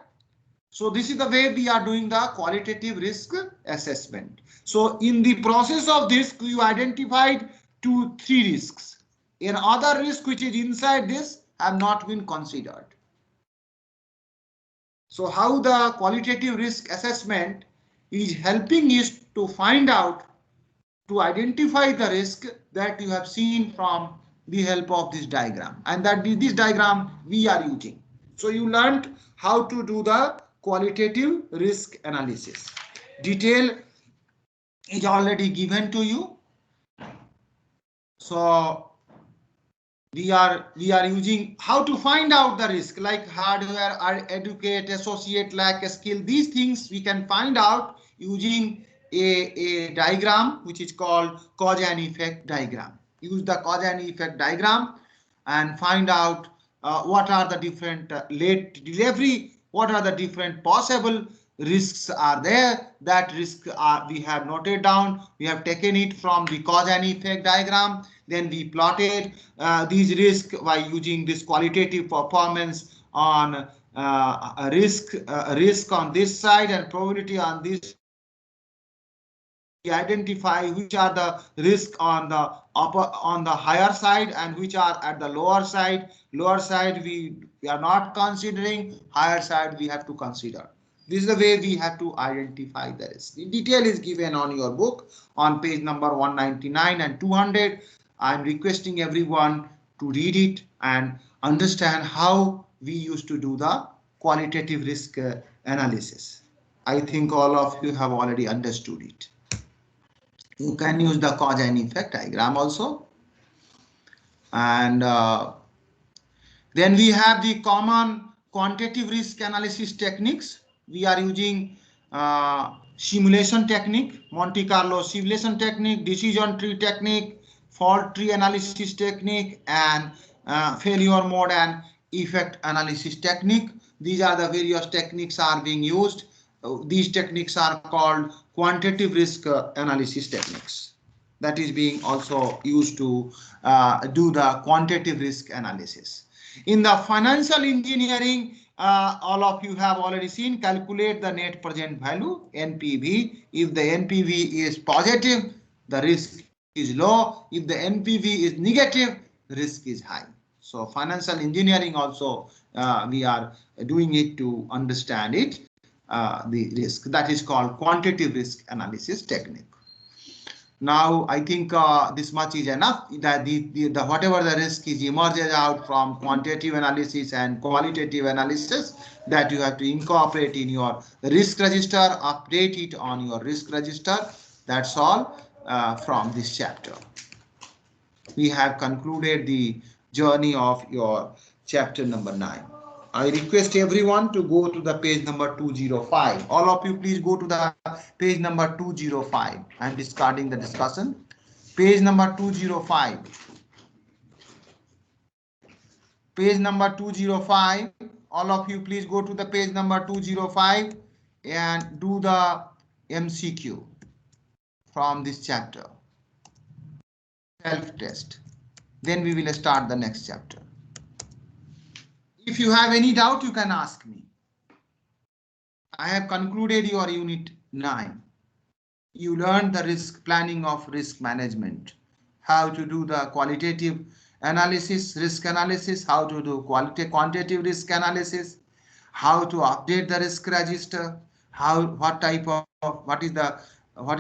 So this is the way we are doing the qualitative risk assessment. So in the process of this, you identified 2-3 risks. And other risk which is inside this have not been considered. So how the qualitative risk assessment is helping is to find out, to identify the risk that you have seen from the help of this diagram, and that this diagram we are using. So you learned how to do the qualitative risk analysis. Detail is already given to you. So we are using how to find out the risk, like hardware, educate, associate, lack skill. These things we can find out using a diagram which is called cause and effect diagram. Use the cause and effect diagram and find out what are the different late delivery, what are the different possible risks are there. That risk are we have noted down. We have taken it from the cause and effect diagram. Then we plotted these risks by using this qualitative performance on a risk on this side and probability on this. We identify which are the risk on the upper on the higher side and which are at the lower side. Lower side we are not considering, higher side we have to consider. This is the way we have to identify the risk. The detail is given on your book on page number 199 and 200. I am requesting everyone to read it and understand how we used to do the qualitative risk analysis. I think all of you have already understood it. You can use the cause and effect diagram also. And then we have the common quantitative risk analysis techniques. We are using simulation technique, Monte Carlo simulation technique, decision tree technique, fault tree analysis technique, and failure mode and effect analysis technique. These are the various techniques are being used. These techniques are called quantitative risk analysis techniques. That is being also used to do the quantitative risk analysis. In the financial engineering, all of you have already seen, calculate the net present value, NPV. If the NPV is positive, the risk is low. If the NPV is negative, risk is high. So financial engineering also we are doing it to understand it, the risk. That is called quantitative risk analysis technique. Now I think this much is enough, that the whatever the risk is emerges out from quantitative analysis and qualitative analysis, that you have to incorporate in your risk register, update it on your risk register. That's all from this chapter. We have concluded the journey of your chapter number 9. I request everyone to go to the page number 205. All of you please go to the page number 205. I am discarding the discussion. Page number 205. Page number 205. All of you please go to the page number 205 and do the MCQ from this chapter. Self-test. Then we will start the next chapter. If you have any doubt, you can ask me. I have concluded your unit 9. You learned the risk planning of risk management, how to do the qualitative analysis, risk analysis, how to do quantitative risk analysis, how to update the risk register, what is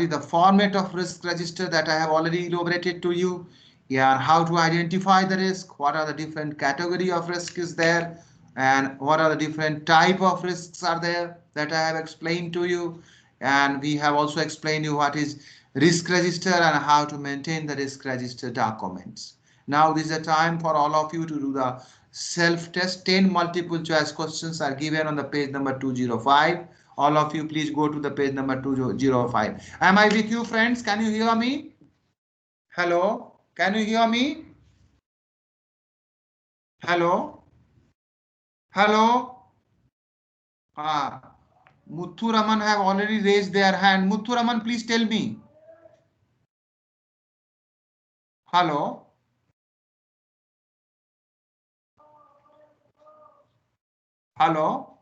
the format of risk register that I have already elaborated to you. Yeah, how to identify the risk, what are the different category of risk is there, and what are the different type of risks are there that I have explained to you. And we have also explained you what is risk register and how to maintain the risk register documents. Now this is a time for all of you to do the self-test. 10 multiple choice questions are given on the page number 205. All of you please go to the page number 205. Am I with you, friends? Can you hear me? Hello? Can you hear me? Hello? Hello? Muthu Raman have already raised their hand. Muthu Raman, please tell me. Hello? Hello?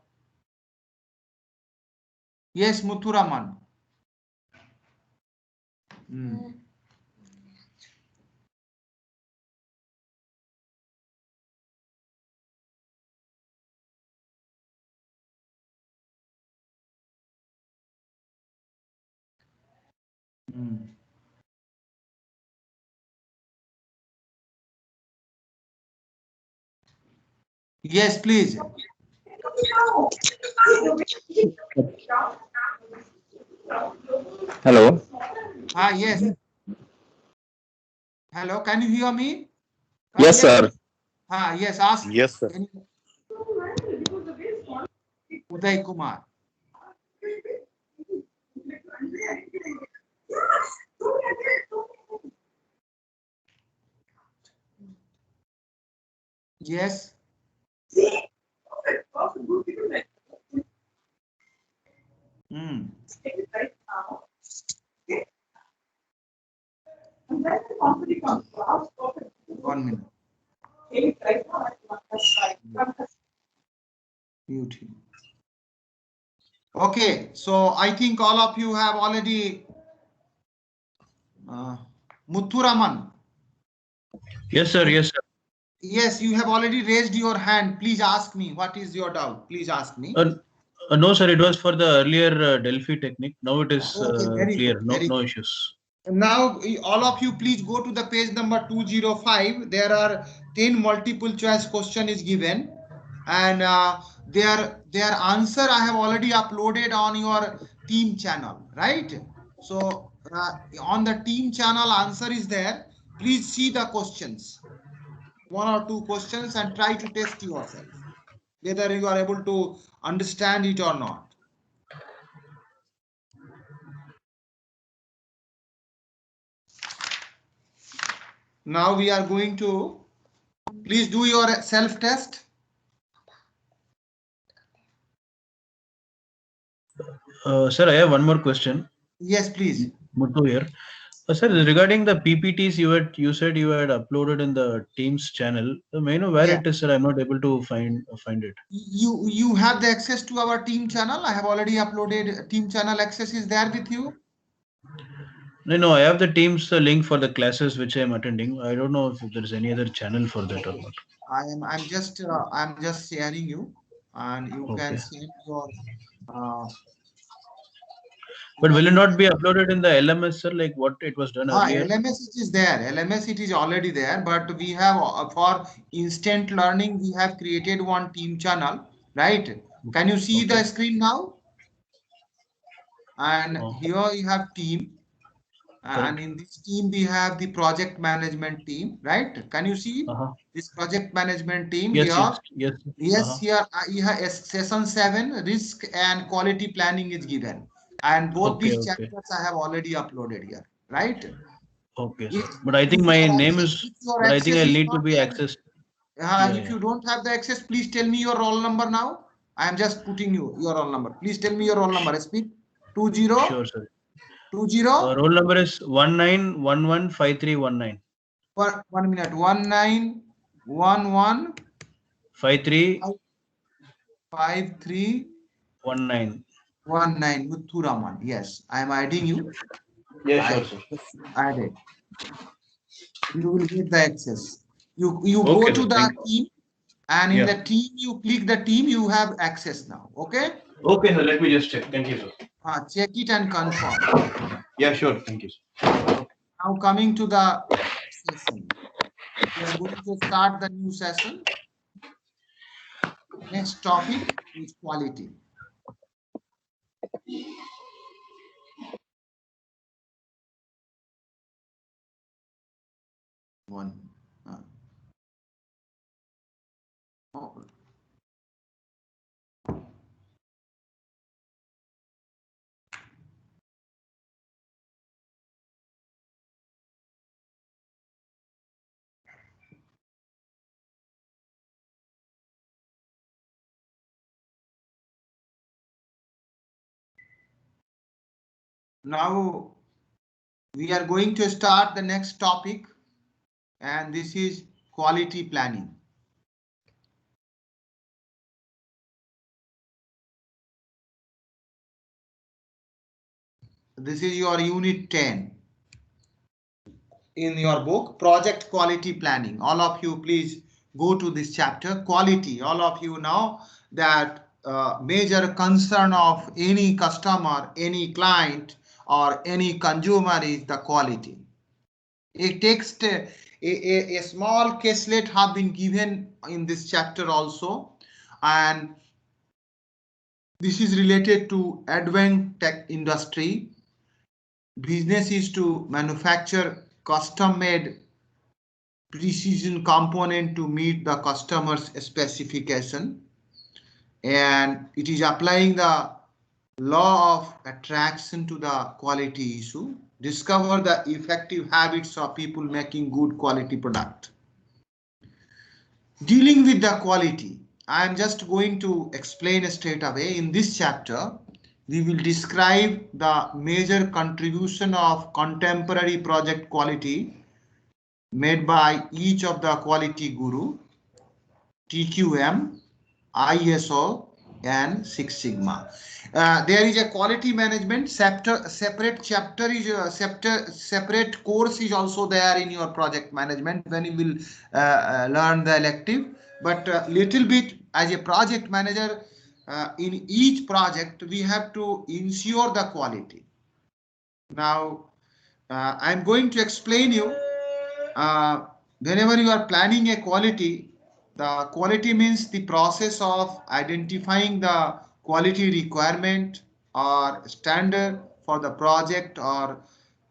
Yes, Muthu Raman. Yes, please. Hello. Yes. Hello, can you hear me? Yes, Yes. sir. Yes, ask. Yes, sir. Uday Kumar. Yes. Hmm. 1 minute. Mute him. Okay, so I think all of you have already Muthuraman. Yes, sir. Yes, sir. Yes, you have already raised your hand. Please ask me. What is your doubt? Please ask me. No, sir. It was for the earlier Delphi technique. Now it is Okay, very clear. good. No, Very no good. issues. Now, all of you, please go to the page number 205. There are 10 multiple choice question is given, and their answer I have already uploaded on your team channel, right? So on the team channel, answer is there. Please see the questions, 1 or 2 questions, and try to test yourself whether you are able to understand it or not. Now we are going to, please do your self test. Sir, I have one more question. Yes, please. Muthu here. Sir, regarding the PPTs you said you had uploaded in the Teams channel. May I know where Yeah. it is, sir? I'm not able to find it. You have the access to our team channel. I have already uploaded. Team channel access is there with you. No, I have the Teams link for the classes which I am attending. I don't know if there is any other channel for that or not. I'm just sharing you, and you can Okay. send your uh, But will it you not can be uploaded in the LMS, sir, like what it was done earlier? LMS it is there. LMS it is already there, but we have for instant learning we have created one team channel, right? Can you see the Okay. screen now? And Oh, here you have team. And correct. in this team, we have the project management team, right? Can you see Uh-huh. this project management team Yes, here? yes, yes. Yes, Uh-huh. here you have session 7, risk and quality planning is given. And both Okay, these okay. chapters I have already uploaded here, right? Okay, If, sir. But I think my name is, if your but I think access I'll is need to not be there, accessed. Yeah, if yeah. you don't have the access, please tell me your roll number now. I am just putting your roll number. Please tell me your roll number. Speak 20 Sure, sir. 20. Roll number is 19115319. 1 minute. 1911 5319 5319. Muthuraman. Yes, I am adding you. Yeah, I sure, sir. just added. You will get the access. You go Okay, to sir. the Thank you. team, and in Yeah. the team you click the team. You have access now. Okay. Okay, sir. Let me just check. Thank you, sir. Check it and confirm. Yeah, sure. Thank you, sir. Okay. Now coming to the session. We are going to start the new session. Next topic is quality. One. Oh. Now we are going to start the next topic, and this is quality planning. This is your unit 10 in your book, Project Quality Planning. All of you, please go to this chapter, quality. All of you know that major concern of any customer, any client, or any consumer is the quality. A text, a small caselet have been given in this chapter also, and this is related to advanced tech industry. Business is to manufacture custom-made precision component to meet the customer's specification, and it is applying the law of attraction to the quality issue. Discover the effective habits of people making good quality product. Dealing with the quality. I am just going to explain straight away. In this chapter, we will describe the major contribution of contemporary project quality made by each of the quality guru, TQM, ISO, and Six Sigma. There is a quality management separate chapter is separate course is also there in your project management when you will learn the elective. But little bit as a project manager, in each project we have to ensure the quality. Now I'm going to explain you. Whenever you are planning a quality, the quality means the process of identifying the quality requirement or standard for the project, or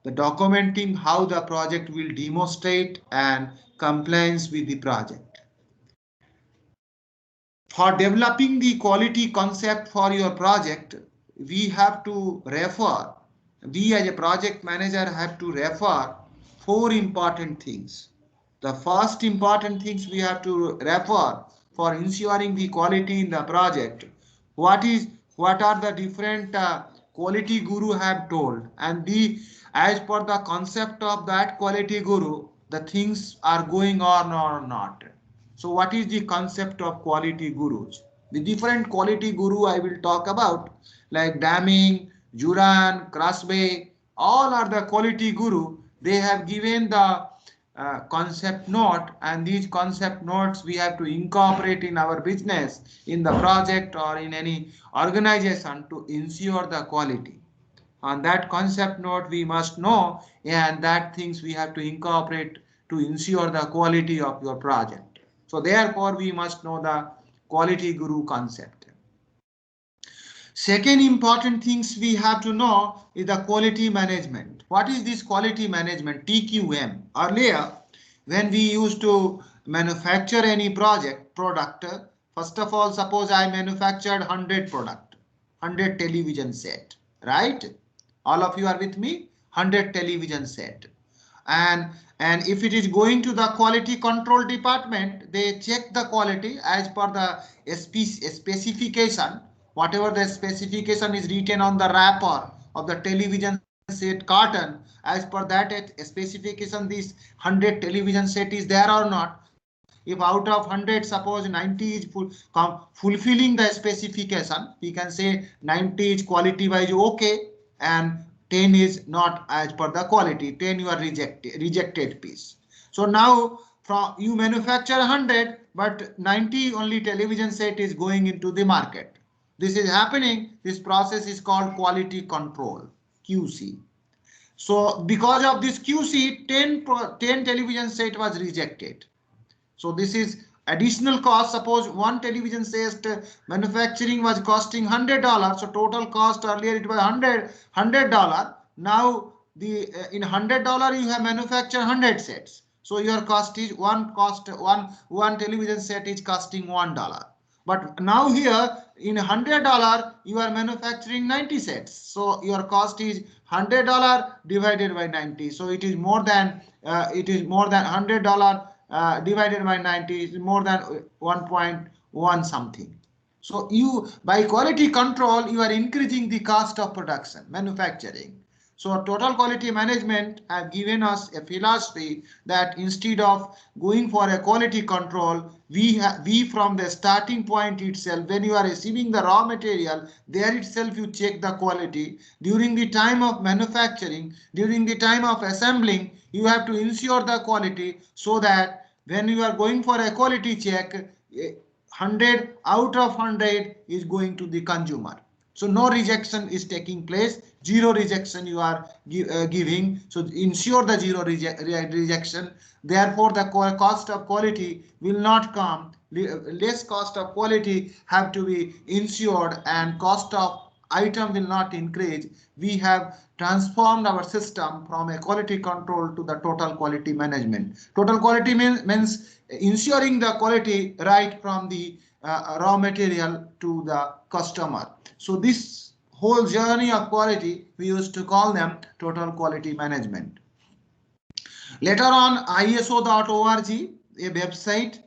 the documenting how the project will demonstrate and compliance with the project. For developing the quality concept for your project, we have to refer, we as a project manager have to refer 4 important things. The first important things we have to refer for ensuring the quality in the project. What are the different quality guru have told, and as per the concept of that quality guru, the things are going on or not. So what is the concept of quality gurus? The different quality guru I will talk about, like Deming, Juran, Krasbe, all are the quality guru. They have given the concept note, and these concept notes we have to incorporate in our business, in the project or in any organization to ensure the quality. On that concept note we must know, and that things we have to incorporate to ensure the quality of your project. So therefore we must know the quality guru concept. Second important things we have to know is the quality management. What is this quality management? TQM. Earlier, when we used to manufacture any product, first of all, suppose I manufactured 100 product, 100 television set, right? All of you are with me? 100 television set. And if it is going to the quality control department, they check the quality as per the specification. Whatever the specification is written on the wrapper of the television set carton, as per that specification, this 100 television set is there or not. If out of 100, suppose 90 is fulfilling the specification, we can say 90 is quality wise okay, and 10 is not as per the quality, 10 you are rejected piece. So now from you manufacture 100, but 90 only television set is going into the market. This is happening. This process is called quality control, QC. So because of this QC, 10 television set was rejected. So this is additional cost. Suppose one television set manufacturing was costing $100. So total cost earlier it was $100. Now the in $100 you have manufactured 100 sets. So your cost is one television set is costing $1. But now here in $100 you are manufacturing 90 sets. So your cost is $100 divided by 90. So it is more than $100 divided by 90 is more than 1.1 something. So you, by quality control, you are increasing the cost of production, manufacturing. So total quality management have given us a philosophy that instead of going for a quality control, we from the starting point itself, when you are receiving the raw material, there itself you check the quality. During the time of manufacturing, during the time of assembling, you have to ensure the quality, so that when you are going for a quality check, 100 out of 100 is going to the consumer. So no rejection is taking place, 0 rejection you are giving. So ensure the 0 rejection. Therefore, the cost of quality will not come. Less cost of quality have to be ensured, and cost of item will not increase. We have transformed our system from a quality control to the total quality management. Total quality means ensuring the quality right from the raw material to the customer. So this whole journey of quality, we used to call them total quality management. Later on, ISO.org, a website,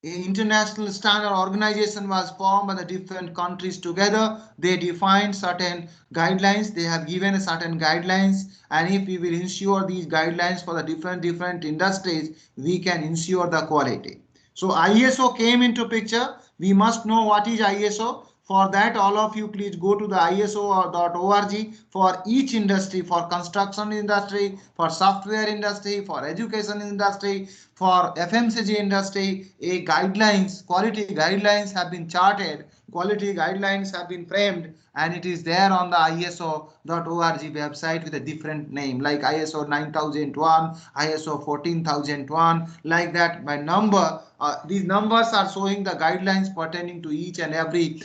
international standard organization was formed by the different countries together. They defined certain guidelines. They have given a certain guidelines, and if we will ensure these guidelines for the different industries, we can ensure the quality. So ISO came into picture. We must know what is ISO. For that, all of you please go to the iso.org for each industry, for construction industry, for software industry, for education industry, for FMCG industry. A guidelines, quality guidelines have been charted, quality guidelines have been framed, and it is there on the iso.org website with a different name, like ISO 9001, ISO 14001, like that by number. These numbers are showing the guidelines pertaining to each and every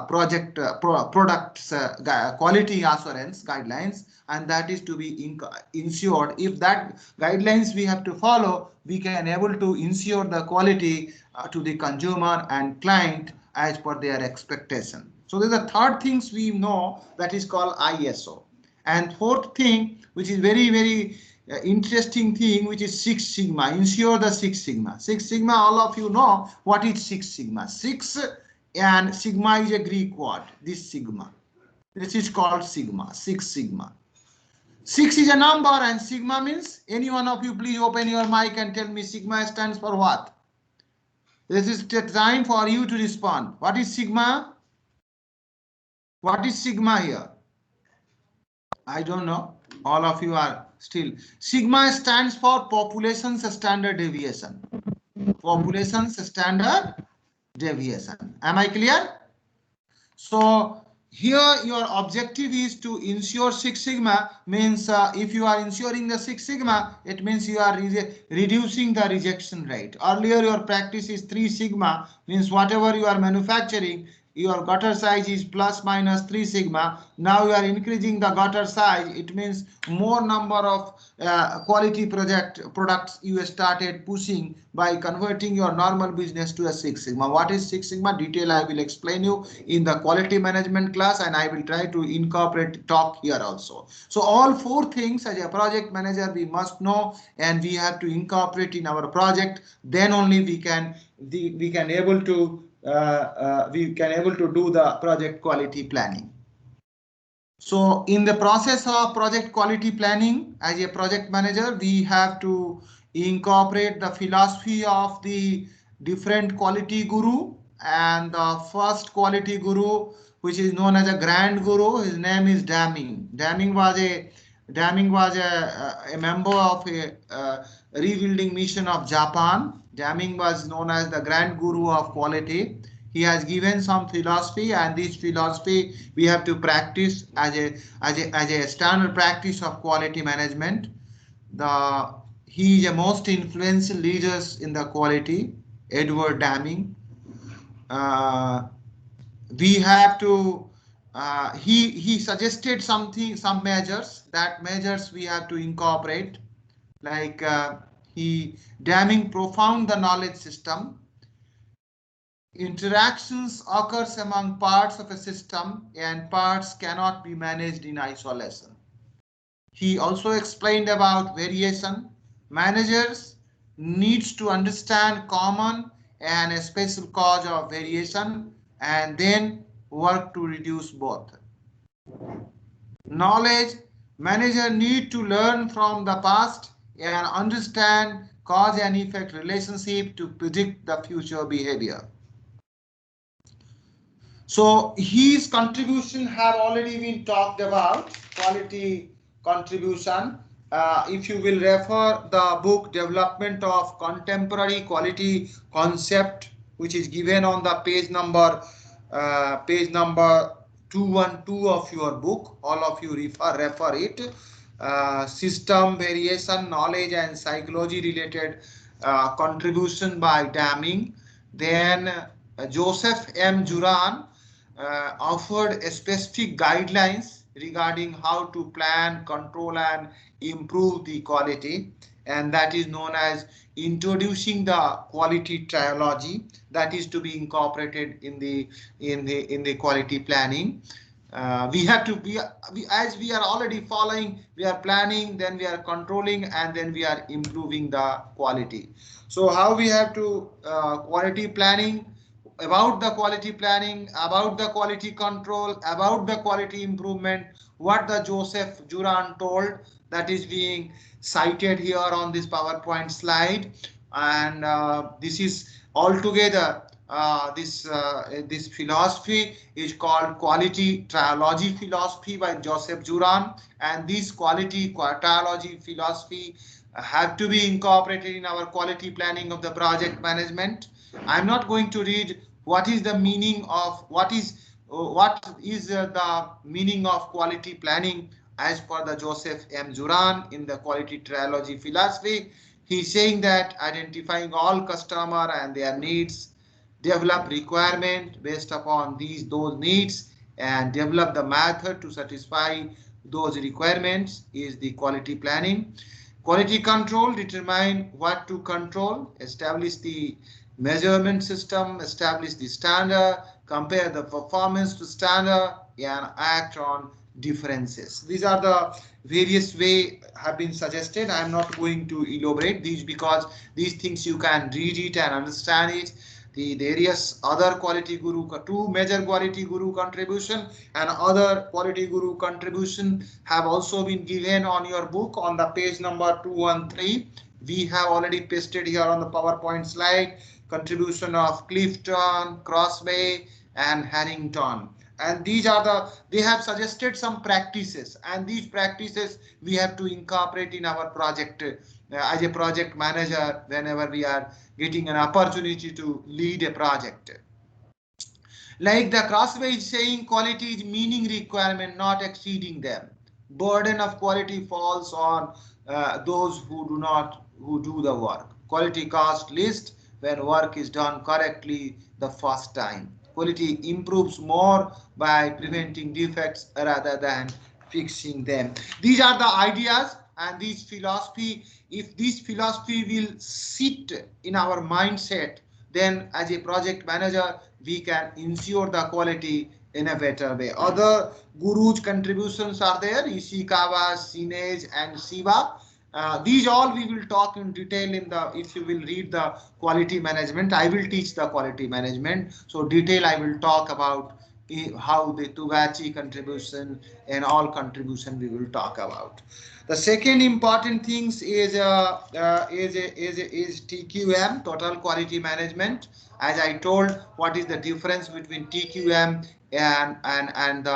products quality assurance guidelines, and that is to be ensured. If that guidelines we have to follow, we can able to ensure the quality to the consumer and client as per their expectation. So there's a third things we know, that is called ISO. And fourth thing, which is very interesting thing, which is Six Sigma. Ensure the Six Sigma. Six Sigma, all of you know what is Six Sigma. Six and Sigma is a Greek word. This Sigma, this is called Sigma. Six Sigma. Six is a number and Sigma means, any one of you please open your mic and tell me Sigma stands for what? This is the time for you to respond. What is Sigma? What is Sigma here? I don't know. All of you are still. Sigma stands for population's standard deviation. Population's standard deviation. Am I clear? So here your objective is to ensure Six Sigma, means if you are ensuring the Six Sigma, it means you are reducing the rejection rate. Earlier your practice is 3 Sigma, means whatever you are manufacturing, your gutter size is plus minus 3 sigma. Now you are increasing the gutter size. It means more number of quality products you started pushing by converting your normal business to a Six Sigma. What is Six Sigma? Detail I will explain you in the quality management class, and I will try to incorporate talk here also. So all 4 things as a project manager we must know, and we have to incorporate in our project. Then only we can able to do the project quality planning. So in the process of project quality planning, as a project manager, we have to incorporate the philosophy of the different quality guru. And the first quality guru, which is known as a grand guru, his name is Deming. Deming was a member of a rebuilding mission of Japan. Deming was known as the grand guru of quality. He has given some philosophy, and this philosophy we have to practice as a standard practice of quality management. He is a most influential leaders in the quality, Edward Deming. We have to he suggested some measures. That measures we have to incorporate, like Deming profound the knowledge system. Interactions occurs among parts of a system, and parts cannot be managed in isolation. He also explained about variation. Managers needs to understand common and a special cause of variation, and then work to reduce both. Knowledge, manager need to learn from the past and understand cause and effect relationship to predict the future behavior. So his contribution have already been talked about, quality contribution. If you will refer the book Development of Contemporary Quality Concept, which is given on the page number 212 of your book, all of you refer it. System, variation, knowledge and psychology related contribution by Deming. Then Joseph M. Juran offered specific guidelines regarding how to plan, control and improve the quality, and that is known as introducing the quality trilogy, that is to be incorporated in the quality planning. we have to be, as we are already following, we are planning, then we are controlling, and then we are improving the quality. So how we have to quality planning, about the quality planning, about the quality control, about the quality improvement, what the Joseph Juran told, that is being cited here on this PowerPoint slide. And this is altogether this philosophy is called quality triology philosophy by Joseph Juran, and this quality triology philosophy have to be incorporated in our quality planning of the project management. I'm not going to read what is the meaning of what is the meaning of quality planning as per the Joseph M. Juran in the quality triology philosophy. He's saying that identifying all customer and their needs, develop requirement based upon those needs, and develop the method to satisfy those requirements is the quality planning. Quality control, determine what to control, establish the measurement system, establish the standard, compare the performance to standard, and act on differences. These are the various way have been suggested. I am not going to elaborate these because these things you can read it and understand it. The various other quality guru, two major quality guru contribution and other quality guru contribution have also been given on your book on the page number 213. We have already pasted here on the PowerPoint slide contribution of Clifton, Crosby, and Harrington. And these are they have suggested some practices, and these practices we have to incorporate in our project as a project manager whenever we are getting an opportunity to lead a project. Like the Crossway is saying, quality is meaning requirement, not exceeding them. Burden of quality falls on those who do the work. Quality cost list when work is done correctly the first time. Quality improves more by preventing defects rather than fixing them. These are the ideas and this philosophy. If this philosophy will sit in our mindset, then as a project manager, we can ensure the quality in a better way. Other gurus' contributions are there, Ishikawa, Sinej, and Shiva. These all we will talk in detail in the, if you will read the quality management, I will teach the quality management. So detail I will talk about how the Tugachi contribution and all contribution we will talk about. The second important things is TQM, total quality management. As I told, what is the difference between TQM and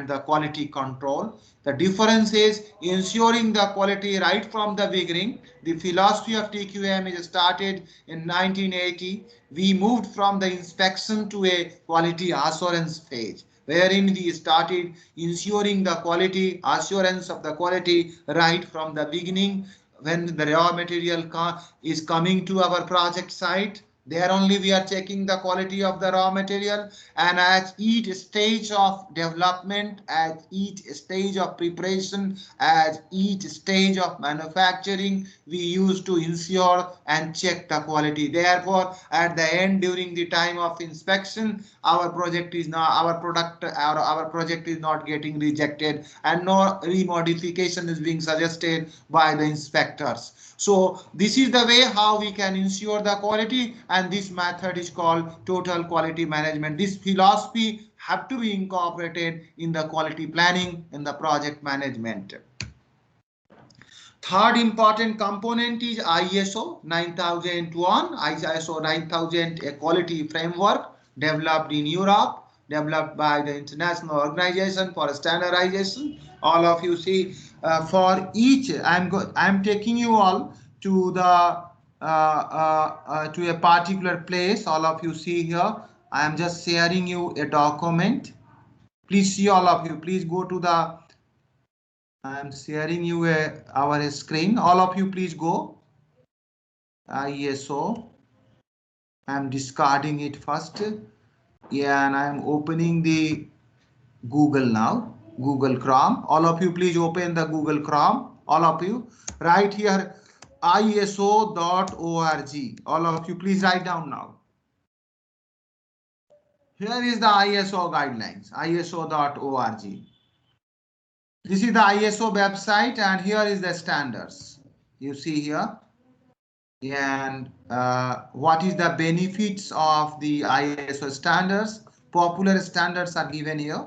the quality control? The difference is ensuring the quality right from the beginning. The philosophy of TQM is started in 1980. We moved from the inspection to a quality assurance phase, wherein we started ensuring the quality assurance of the quality right from the beginning. When the raw material is coming to our project site, there only we are checking the quality of the raw material, and at each stage of development, at each stage of preparation, at each stage of manufacturing, we used to ensure and check the quality. Therefore, at the end, during the time of inspection, our project is not, our project is not getting rejected, and no remodification is being suggested by the inspectors. So this is the way how we can ensure the quality, and this method is called total quality management. This philosophy have to be incorporated in the quality planning in the project management. Third important component is ISO 9001, ISO 9000, a quality framework developed in Europe, developed by the International Organization for Standardization. All of you see, for each, I'm taking you all to the to a particular place. All of you see here. I am just sharing you a document. Please see, all of you. Please go to the. I am sharing you our screen. All of you, please go. ISO. I am discarding it first. Yeah, and I am opening the Google now. Google Chrome. All of you, please open the Google Chrome. All of you, right here, ISO.org. All of you, please write down now. Here is the ISO guidelines, iso.org. This is the ISO website, and here is the standards. You see here. And what is the benefits of the ISO standards? Popular standards are given here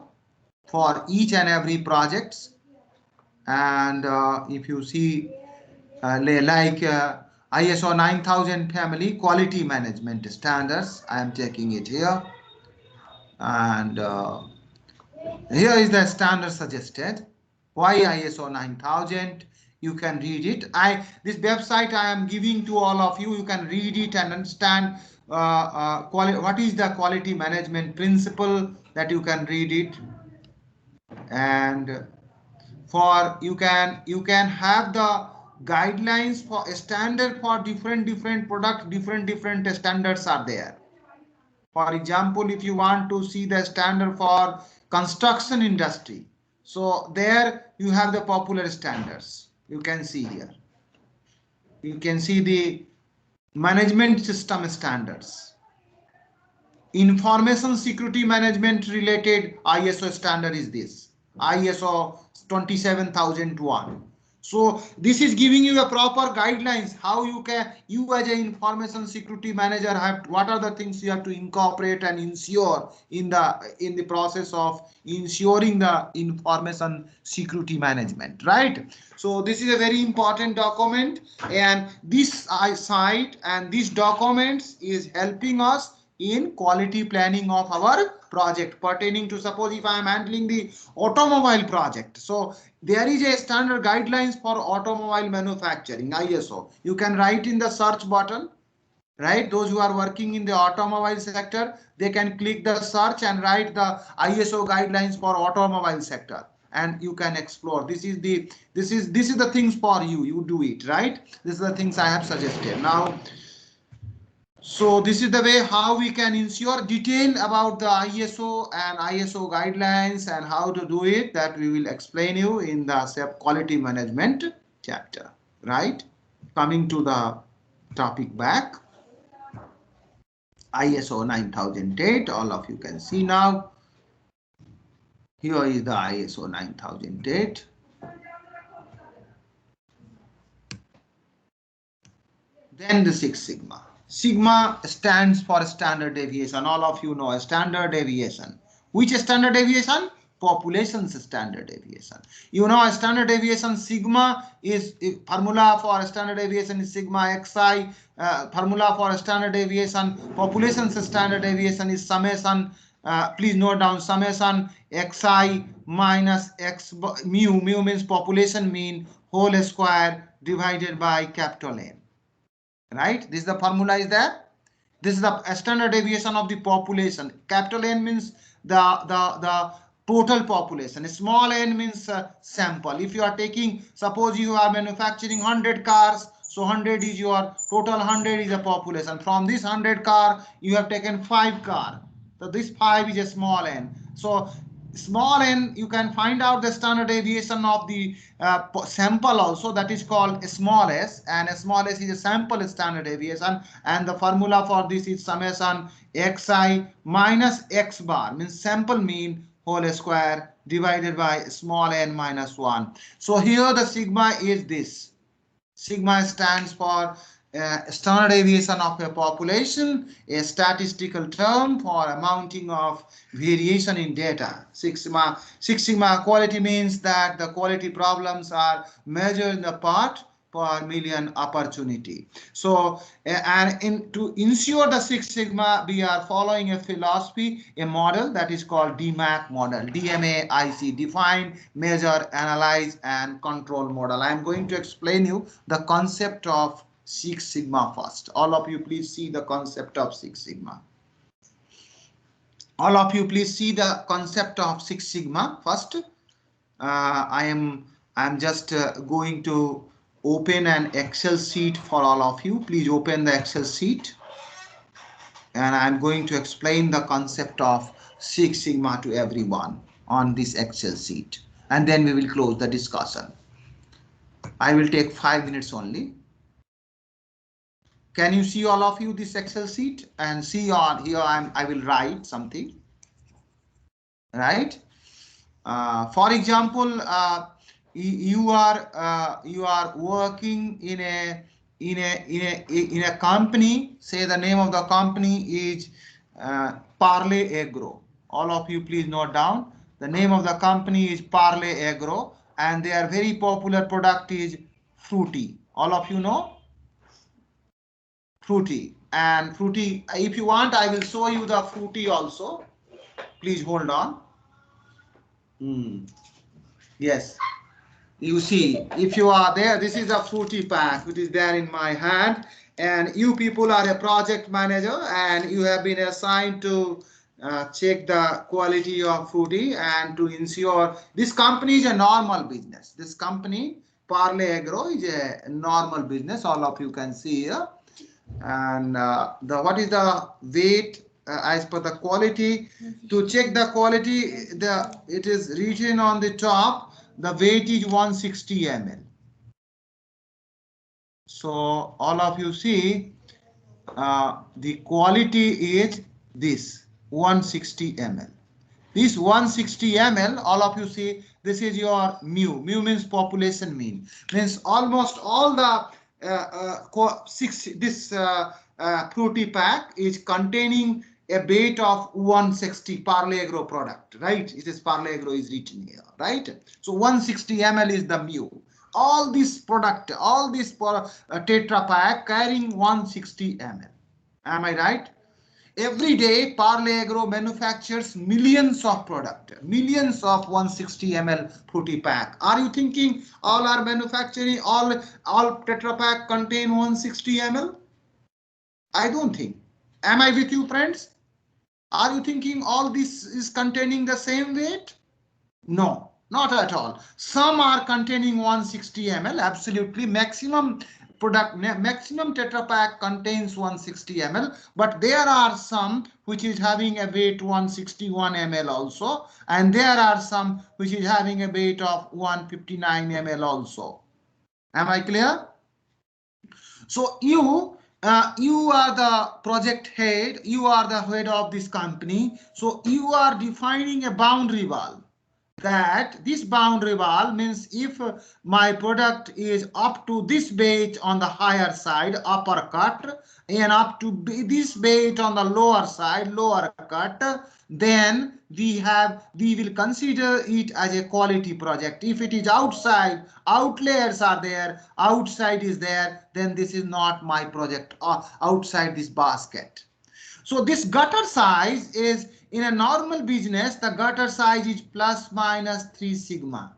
for each and every projects. And if you see ISO 9000 family quality management standards, I am taking it here. And here is the standard suggested. Why ISO 9000? You can read it. This website I am giving to all of you. You can read it and understand what is the quality management principle, that you can read it. And for you can have the guidelines for a standard for different products, different standards are there. For example, if you want to see the standard for construction industry, so there you have the popular standards. You can see here. You can see the management system standards. Information security management related ISO standard is this, ISO 27001. So this is giving you a proper guidelines how you as an information security manager what are the things you have to incorporate and ensure in the process of ensuring the information security management, right? So this is a very important document, and this site and these documents is helping us in quality planning of our project pertaining to, suppose if I am handling the automobile project, so there is a standard guidelines for automobile manufacturing, ISO. You can write in the search button, right? Those who are working in the automobile sector, they can click the search and write the ISO guidelines for automobile sector, and you can explore. This is the things for you. You do it, right? This is the things I have suggested. Now, so this is the way how we can ensure detail about the ISO and ISO guidelines and how to do it, that we will explain you in the quality management chapter, right? Coming to the topic back, ISO 9008, all of you can see now. Here is the ISO 9008. Then the Six Sigma. Sigma stands for standard deviation. All of you know a standard deviation. Which standard deviation? Population's standard deviation. You know a standard deviation sigma is formula for a standard deviation is sigma xi. Formula for a standard deviation, population's standard deviation is summation. Please note down summation xi minus x mu. Mu means population mean whole square divided by capital N. Right, this is the formula is there. This is the standard deviation of the population. Capital N means the total population. Small n means sample. If you are taking, suppose you are manufacturing 100 cars, so 100 is your total, 100 is the population. From this 100 car, you have taken 5 car. So this 5 is a small n. So small n, you can find out the standard deviation of the sample also, that is called small s, and small s is a sample standard deviation, and the formula for this is summation xi minus x bar, means sample mean whole square divided by small n minus 1. So here the sigma is this. Sigma stands for standard deviation of a population, a statistical term for amounting of variation in data. Six Sigma quality means that the quality problems are measured in the part per million opportunity. So, to ensure the Six Sigma, we are following a philosophy, a model that is called DMAIC model. DMAIC, define, measure, analyze, and control model. I am going to explain you the concept of Six Sigma first. All of you please see the concept of Six Sigma. All of you please see the concept of Six Sigma first. I am just going to open an Excel sheet for all of you. Please open the Excel sheet, and I'm going to explain the concept of Six Sigma to everyone on this Excel sheet, and then we will close the discussion. I will take 5 minutes only. Can you see all of you this Excel sheet? And see on here I will write something. right? For example, you are working in a company. Say the name of the company is Parle Agro. All of you please note down. The name of the company is Parle Agro, and their very popular product is Fruity. All of you know Fruity. And Fruity, if you want, I will show you the Fruity also. Please hold on. Yes. You see, if you are there, this is a Fruity pack which is there in my hand, and you people are a project manager and you have been assigned to check the quality of Fruity and to ensure this company is a normal business. This company, Parle Agro, is a normal business. All of you can see here. And the what is the weight as per the quality? To check the quality, it is written on the top, the weight is 160 ml. So all of you see, the quality is this 160 ml. This 160 ml, all of you see, this is your mu. Mu means population mean. Means almost all the Fruity pack is containing a weight of 160 Parle Agro product, right? It is Parle Agro is written here, right? So 160 ml is the mu. All this product, all this Tetra pack carrying 160 ml. Am I right? Every day, Parle Agro manufactures millions of product, millions of 160 ml Fruity pack. Are you thinking all are manufacturing, all Tetra pack contain 160 ml? I don't think. Am I with you, friends? Are you thinking all this is containing the same weight? No, not at all. Some are containing 160 ml, absolutely. Maximum Tetra Pak contains 160 ml, but there are some which is having a weight 161 ml also, and there are some which is having a weight of 159 ml also. Am I clear? So you are the project head, you are the head of this company, so you are defining a boundary wall. That this boundary wall means if my product is up to this weight on the higher side, upper cut, and up to this weight on the lower side, lower cut, then we will consider it as a quality project. If it is outside, outliers are there, outside is there, then this is not my project outside this basket. So this gutter size is, in a normal business, the gutter size is plus minus 3 sigma.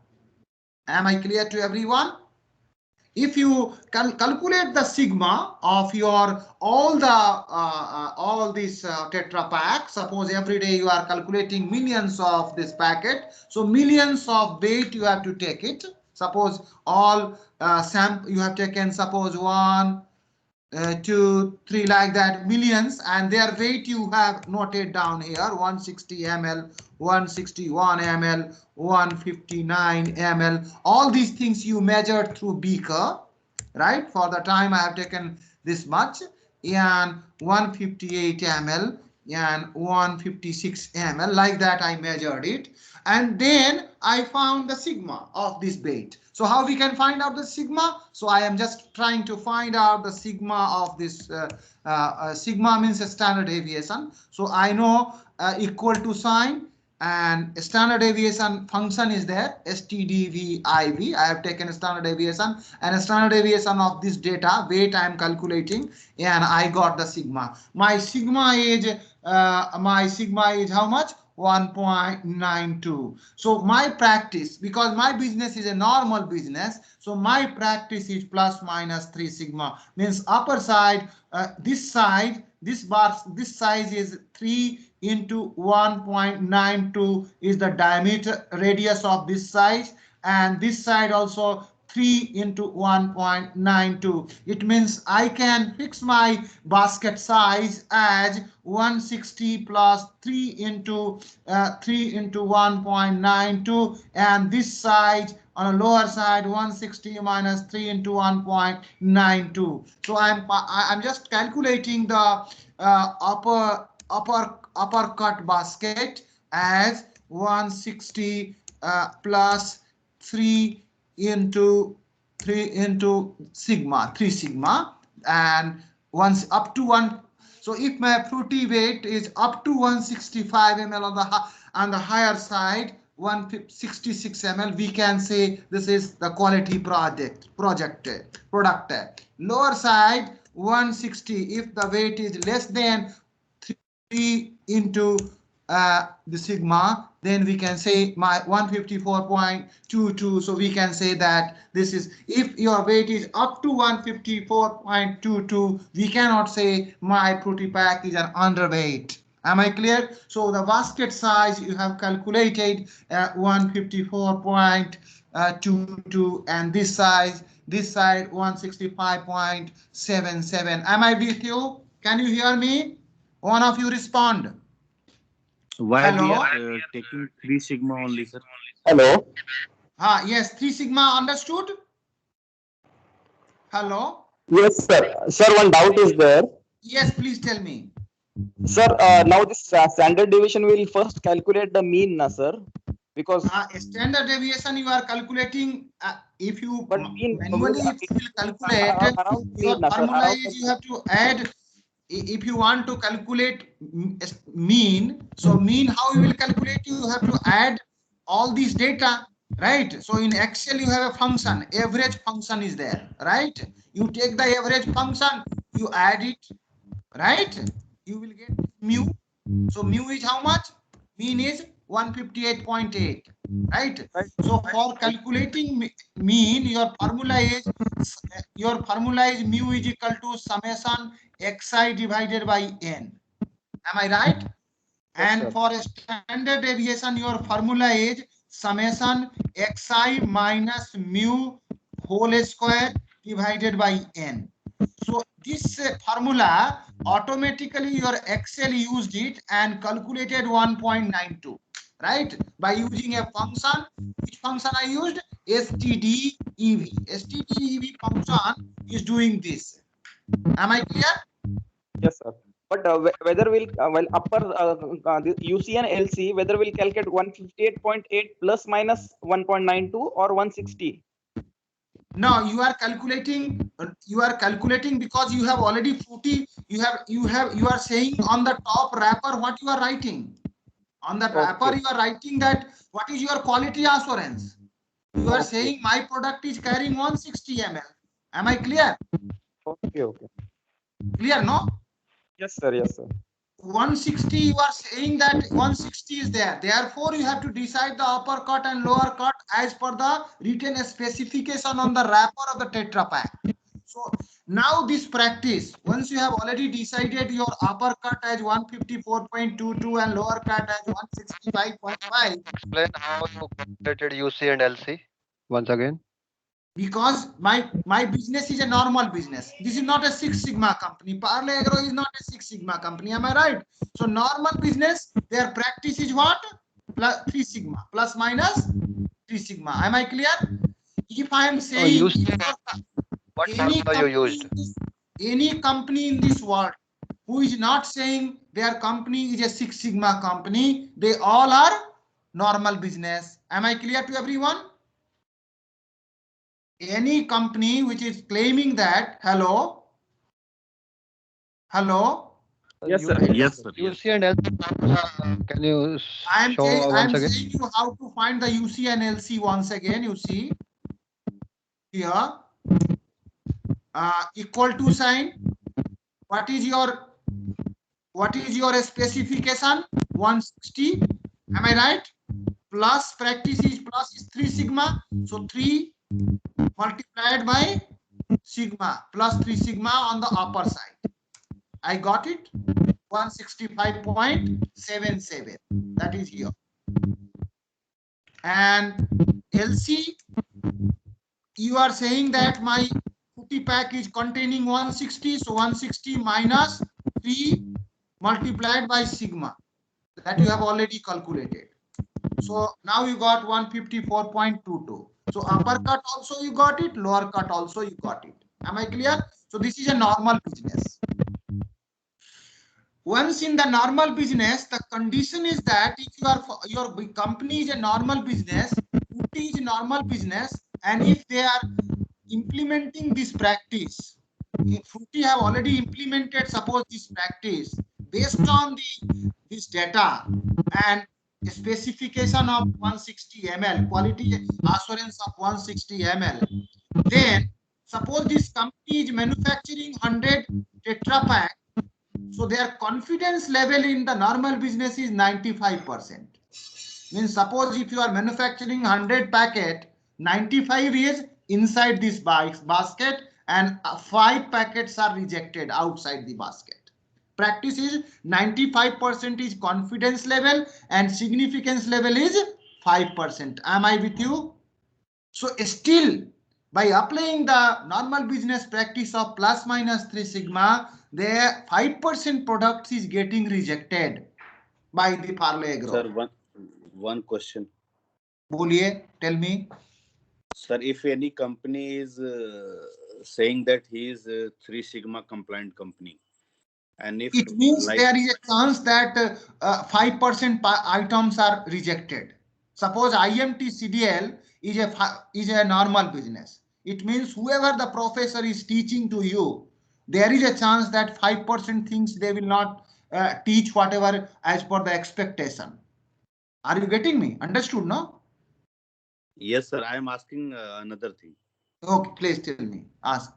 Am I clear to everyone? If you calculate the sigma of your all these Tetra Pak, suppose every day you are calculating millions of this packet, so millions of weight you have to take it. Suppose all you have taken, suppose 1, 2, 3, like that, millions, and their weight you have noted down here: 160 ml, 161 ml, 159 ml. All these things you measured through beaker, right? For the time I have taken this much, and 158 ml and 156 ml, like that I measured it, and then I found the sigma of this weight. So how we can find out the sigma? So I am just trying to find out the sigma of this. Sigma means a standard deviation. So I know equal to sign, and standard deviation function is there, STDVIV. I have taken standard deviation, and a standard deviation of this data weight I am calculating, and I got the sigma. My sigma is how much? 1.92. So my practice, because my business is a normal business, so my practice is plus minus 3 sigma. Means upper side, this size is 3 into 1.92 is the diameter radius of this size, and this side also 3 into 1.92. It means I can fix my basket size as 160 plus 3 into 1.92, and this side on a lower side 160 minus 3 into 1.92. So I'm just calculating the upper cut basket as 160 plus 3 into 3 sigma, and once up to 1. So if my fruity weight is up to 165 ml on the higher side, 166 ml, we can say this is the quality product. Lower side 160, if the weight is less than 3 into the sigma, then we can say my 154.22. So we can say that this is, if your weight is up to 154.22, we cannot say my fruity pack is an underweight. Am I clear? So the basket size you have calculated 154.22, and this side 165.77. Am I with you? Can you hear me? One of you respond. Why we Hello? are taking 3 sigma only, sir? Hello. Yes, 3 sigma, understood? Hello? Yes, sir. Sir, one doubt is there. Yes, please tell me. Sir, now this standard deviation will first calculate the mean, na, sir? Because Standard deviation you are calculating, if you but mean manually if you will calculate around your mean, na, sir. formula Around is you have to add. If you want to calculate mean, so mean how you will calculate, you have to add all these data, right? So in Excel you have a function, average function is there, right? You take the average function, you add it, right? You will get mu. So mu is how much? Mean is 158.8, right? right, So for calculating mean, your formula is mu is equal to summation xi divided by n. Am I right? yes, And sir. for a standard deviation, your formula is summation xi minus mu whole square divided by n. So this formula, automatically your Excel used it and calculated 1.92, right? By using a function. Which function I used? STDEV. STDEV function is doing this. Am I clear? Yes, sir. But whether will well upper the UC and LC, whether will calculate 158.8 plus minus 1.92 or 160? No, you are calculating because you have already 40. You are saying on the top wrapper what you are writing. On the wrapper, Okay. you are writing that what is your quality assurance. You are Okay. saying my product is carrying 160 ml. Am I clear? Okay. Okay. Clear, no? Yes, sir. Yes, sir. 160, you are saying that 160 is there. Therefore, you have to decide the upper cut and lower cut as per the written specification on the wrapper of the Tetra Pak. So now this practice, once you have already decided your upper cut as 154.22 and lower cut as 165.5. Explain how you calculated UC and LC once again. Because my business is a normal business. This is not a Six Sigma company. Parle Agro is not a Six Sigma company. Am I right? So normal business, their practice is what? Plus 3 sigma, plus minus 3 sigma. Am I clear? If I am saying What any formula you used? any company in this world who is not saying their company is a Six Sigma company, they all are normal business. Am I clear to everyone? Any company which is claiming that, hello, Yes, sir. Yes, sir. UC and LC. Can you show I'm once again? saying you how to find the UC and LC once again. You see here, equal to sign. What is your specification? 160. Am I right? Plus practice is plus is 3 sigma. So 3 multiplied by sigma plus 3 sigma on the upper side. I got it. 165.77. That is here. And LC, you are saying that my 50 pack is containing 160. So 160 minus 3 multiplied by sigma. That you have already calculated. So now you got 154.22. So upper cut also you got it, lower cut also you got it. Am I clear? So this is a normal business. once in the normal business, the condition is that if your company is a normal business, Fruity is a normal business, and if they are implementing this practice, if Fruity have already implemented, suppose this practice based on this data and a specification of 160 ml, quality assurance of 160 ml, then suppose this company is manufacturing 100 Tetra Pak, so their confidence level in the normal business is 95%. Means suppose if you are manufacturing 100 packet, 95 is inside this basket and 5 packets are rejected outside the basket. Practice is 95% is confidence level and significance level is 5%. Am I with you? So still, by applying the normal business practice of plus minus 3 sigma, their 5% product is getting rejected by the Parle Agro. Sir, one question. Boliye, tell me. Sir, if any company is saying that he is a 3 Sigma compliant company, and if It means like, there is a chance that 5% items are rejected. Suppose IMT CDL is a normal business. It means whoever the professor is teaching to you, there is a chance that 5% things they will not teach whatever as per the expectation. Are you getting me? Understood, no? yes, sir, I am asking another thing. Okay, please tell me. Ask.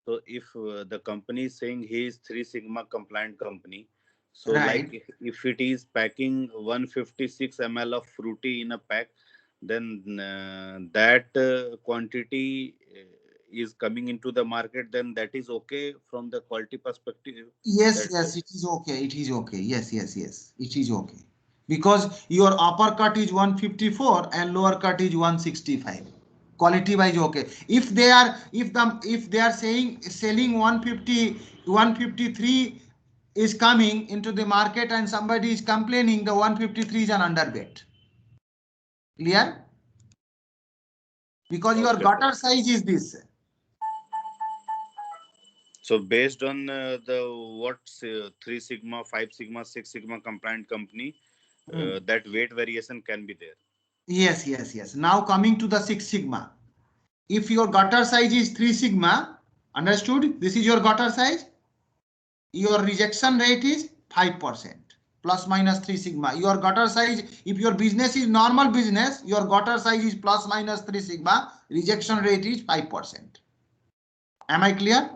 So if the company is saying he is 3 Sigma compliant company, so Right. like if it is packing 156 ml of Fruity in a pack, then that quantity is coming into the market, then that is okay from the quality perspective. Yes, yes, it is okay. It is okay. Yes, yes, yes. It is okay. Because your upper cut is 154 and lower cut is 165. Quality wise okay. If they are saying selling 150, 153 is coming into the market and somebody is complaining the 153 is an underweight. Clear? Because your Okay, gutter sir. size is this. So based on the what 3 Sigma, 5 Sigma, 6 Sigma compliant company, that weight variation can be there. Yes, yes, yes. Now coming to the 6 sigma. If your gutter size is 3 sigma, understood? This is your gutter size. Your rejection rate is 5%, plus minus 3 sigma. Your gutter size, if your business is normal business, your gutter size is plus minus 3 sigma, rejection rate is 5%. Am I clear?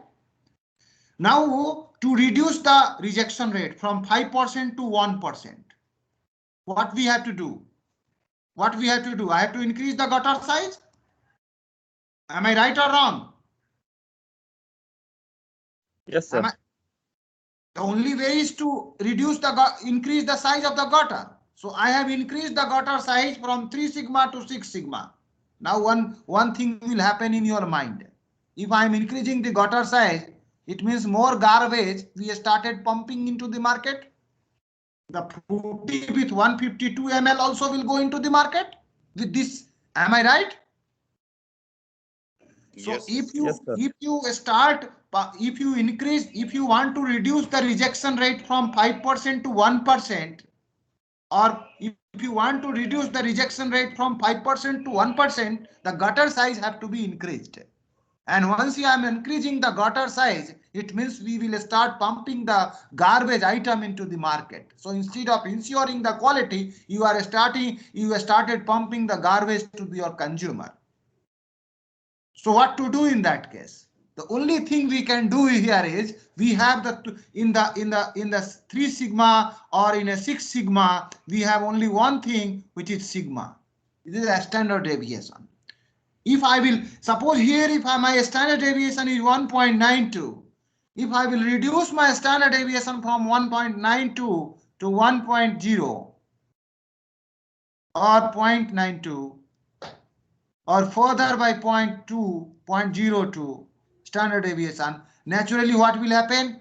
Now, to reduce the rejection rate from 5% to 1%, what we have to do? What we have to do? I have to increase the gutter size. Am I right or wrong? Yes, sir. The only way is to increase the size of the gutter. So I have increased the gutter size from 3 sigma to 6 sigma. Now one thing will happen in your mind. If I am increasing the gutter size, it means more garbage we started pumping into the market. The Fruity with 152 ml also will go into the market with this. Am I right? So Yes, if yes, you want to reduce the rejection rate from 5% to 1%, or if you want to reduce the rejection rate from 5% to 1%, the gutter size have to be increased. And once you are increasing the gutter size, it means we will start pumping the garbage item into the market. So instead of ensuring the quality, you started pumping the garbage to your consumer. So what to do in that case? The only thing we can do here is we have in the 3 sigma or in a 6 sigma, we have only one thing, which is sigma. This is a standard deviation. If I will suppose here, if my standard deviation is 1.92, if I will reduce my standard deviation from 1.92 to 1.0 or 0.92, or further by 0.2, 0.02 standard deviation, naturally what will happen?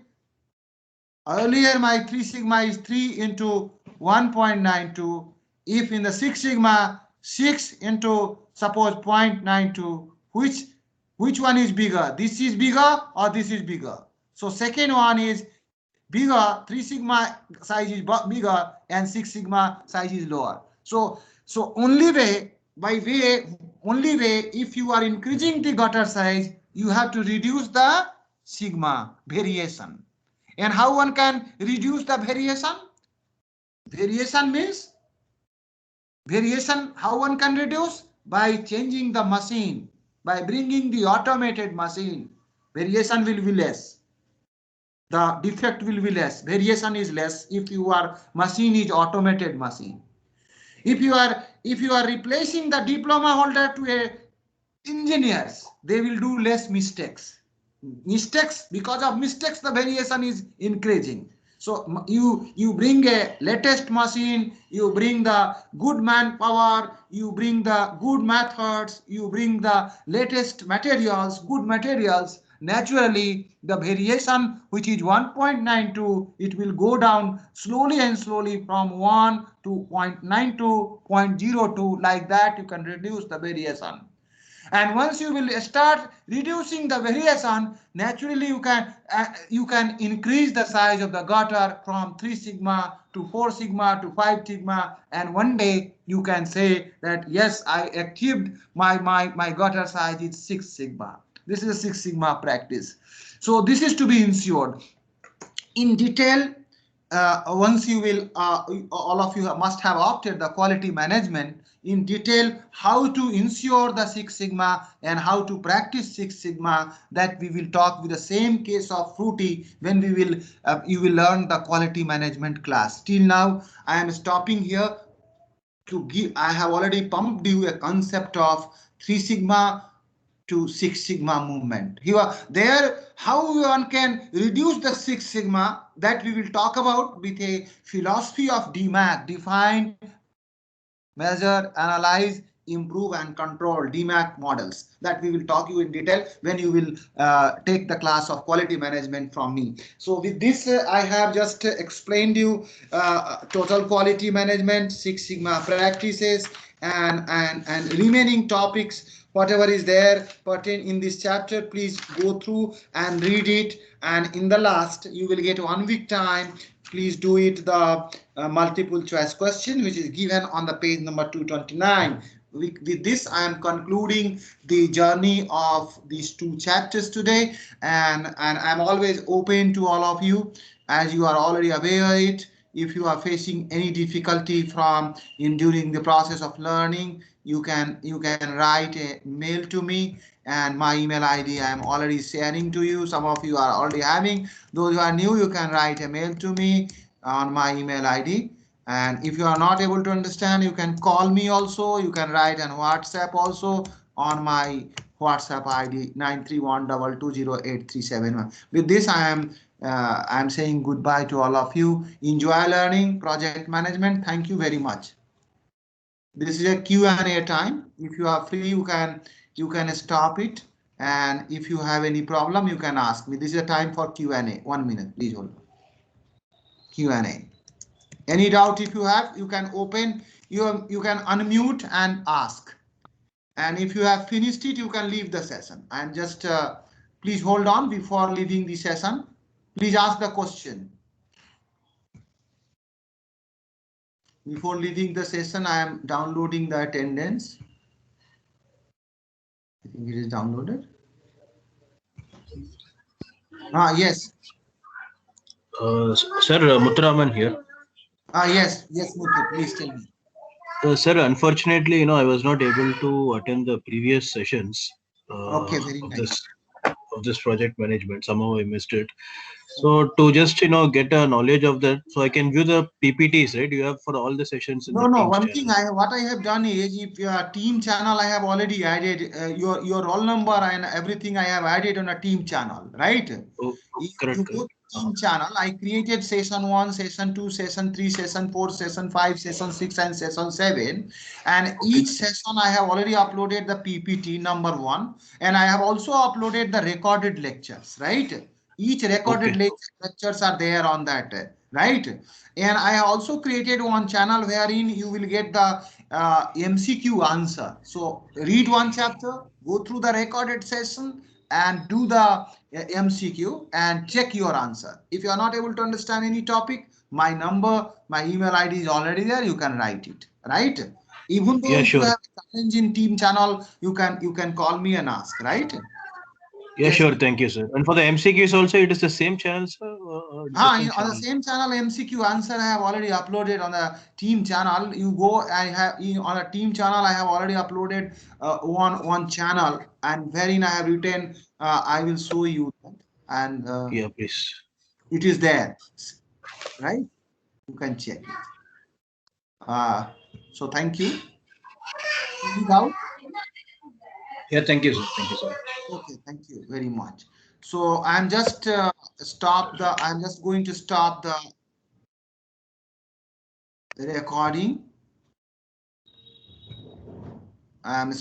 Earlier my 3 sigma is 3 into 1.92. If in the 6 sigma, 6 into suppose 0.92, which one is bigger? This is bigger or this is bigger? So second one is bigger, 3 sigma size is bigger and 6 sigma size is lower. So only way if you are increasing the gutter size, you have to reduce the sigma variation. And how one can reduce the variation? Variation means how one can reduce? By changing the machine, by bringing the automated machine. Variation will be less. The defect will be less. Variation is less if your machine is automated machine. If you are replacing the diploma holder to a engineers, they will do less mistakes. Because of mistakes, the variation is increasing. So you bring a latest machine, you bring the good manpower, you bring the good methods, you bring the latest materials, good materials. Naturally, the variation, which is 1.92, it will go down slowly and slowly from 1 to 0.92, 0.02. Like that, you can reduce the variation. And once you will start reducing the variation, naturally you can increase the size of the gutter from 3 sigma to 4 sigma to 5 sigma, and one day you can say that yes, I achieved my gutter size is 6 sigma. This is a 6 sigma practice. So this is to be ensured. In detail, once you will, all of you must have opted the quality management in detail, how to ensure the 6 sigma and how to practice 6 sigma, that we will talk with the same case of Fruity when we will you will learn the quality management class. Till now, I am stopping here to give. I have already pumped you a concept of 3 sigma to 6 sigma movement. Here, there, how one can reduce the 6 sigma, that we will talk about with a philosophy of DMAC: define, measure, analyze, improve, and control. DMAC models that we will talk you in detail when you will take the class of quality management from me. So with this, I have just explained you total quality management, 6 sigma practices, and remaining topics. Whatever is there pertain in this chapter, please go through and read it. And in the last, you will get 1 week time. Please do it the multiple choice question, which is given on the page number 229. With this, I am concluding the journey of these 2 chapters today, and I'm always open to all of you, as you are already aware of it. If you are facing any difficulty during the process of learning, you can write a mail to me, and my email ID I am already sharing to you. Some of you are already having. Those who are new, you can write a mail to me on my email ID. And if you are not able to understand, you can call me also. You can write an WhatsApp also on my WhatsApp ID 931220837. With this, I'm saying goodbye to all of you. Enjoy learning project management. Thank you very much. This is a Q&A time. If you are free, you can stop it. And if you have any problem, you can ask me. This is a time for Q&A. 1 minute, please hold. Q&A. Any doubt if you have, you can open, you can unmute and ask. And if you have finished it, you can leave the session. And just please hold on before leaving the session. Please ask the question. Before leaving the session, I am downloading the attendance. I think it is downloaded. Yes. Sir, Muthuraman here. Yes, Muthu, please tell me. Sir, unfortunately, I was not able to attend the previous sessions Okay, very nice. of this project management. Somehow I missed it. So to just get a knowledge of that, so I can view the PPTs, right? You have for all the sessions. In No. the One channel. thing what I have done is, if your team channel, I have already added your roll number and everything. I have added on a team channel, right? Oh, If correct. you go to team channel, I created session 1, session 2, session 3, session 4, session 5, session 6, and session 7. And each session I have already uploaded the PPT number 1, and I have also uploaded the recorded lectures, right? Each recorded lectures are there on that, right? And I have also created one channel wherein you will get the MCQ answer. So read one chapter, go through the recorded session, and do the MCQ and check your answer. If you are not able to understand any topic, my number, my email ID is already there. You can write it, right? Even though Yeah, if you sure. have a challenge in team channel, you can call me and ask, right? Yeah, Yes. sure. Thank you, sir. And for the MCQs also, it is the same channel, sir? Or different On the channel? same channel, MCQ answer I have already uploaded on the team channel. You go, I have on a team channel, I have already uploaded one channel, and wherein I have written, I will show you that, and Yeah, please. it is there, right? You can check it. So thank you. Any doubt? Yeah, thank you, sir. Thank you, sir. Okay, thank you very much. So I'm just I'm just going to stop the recording. I'm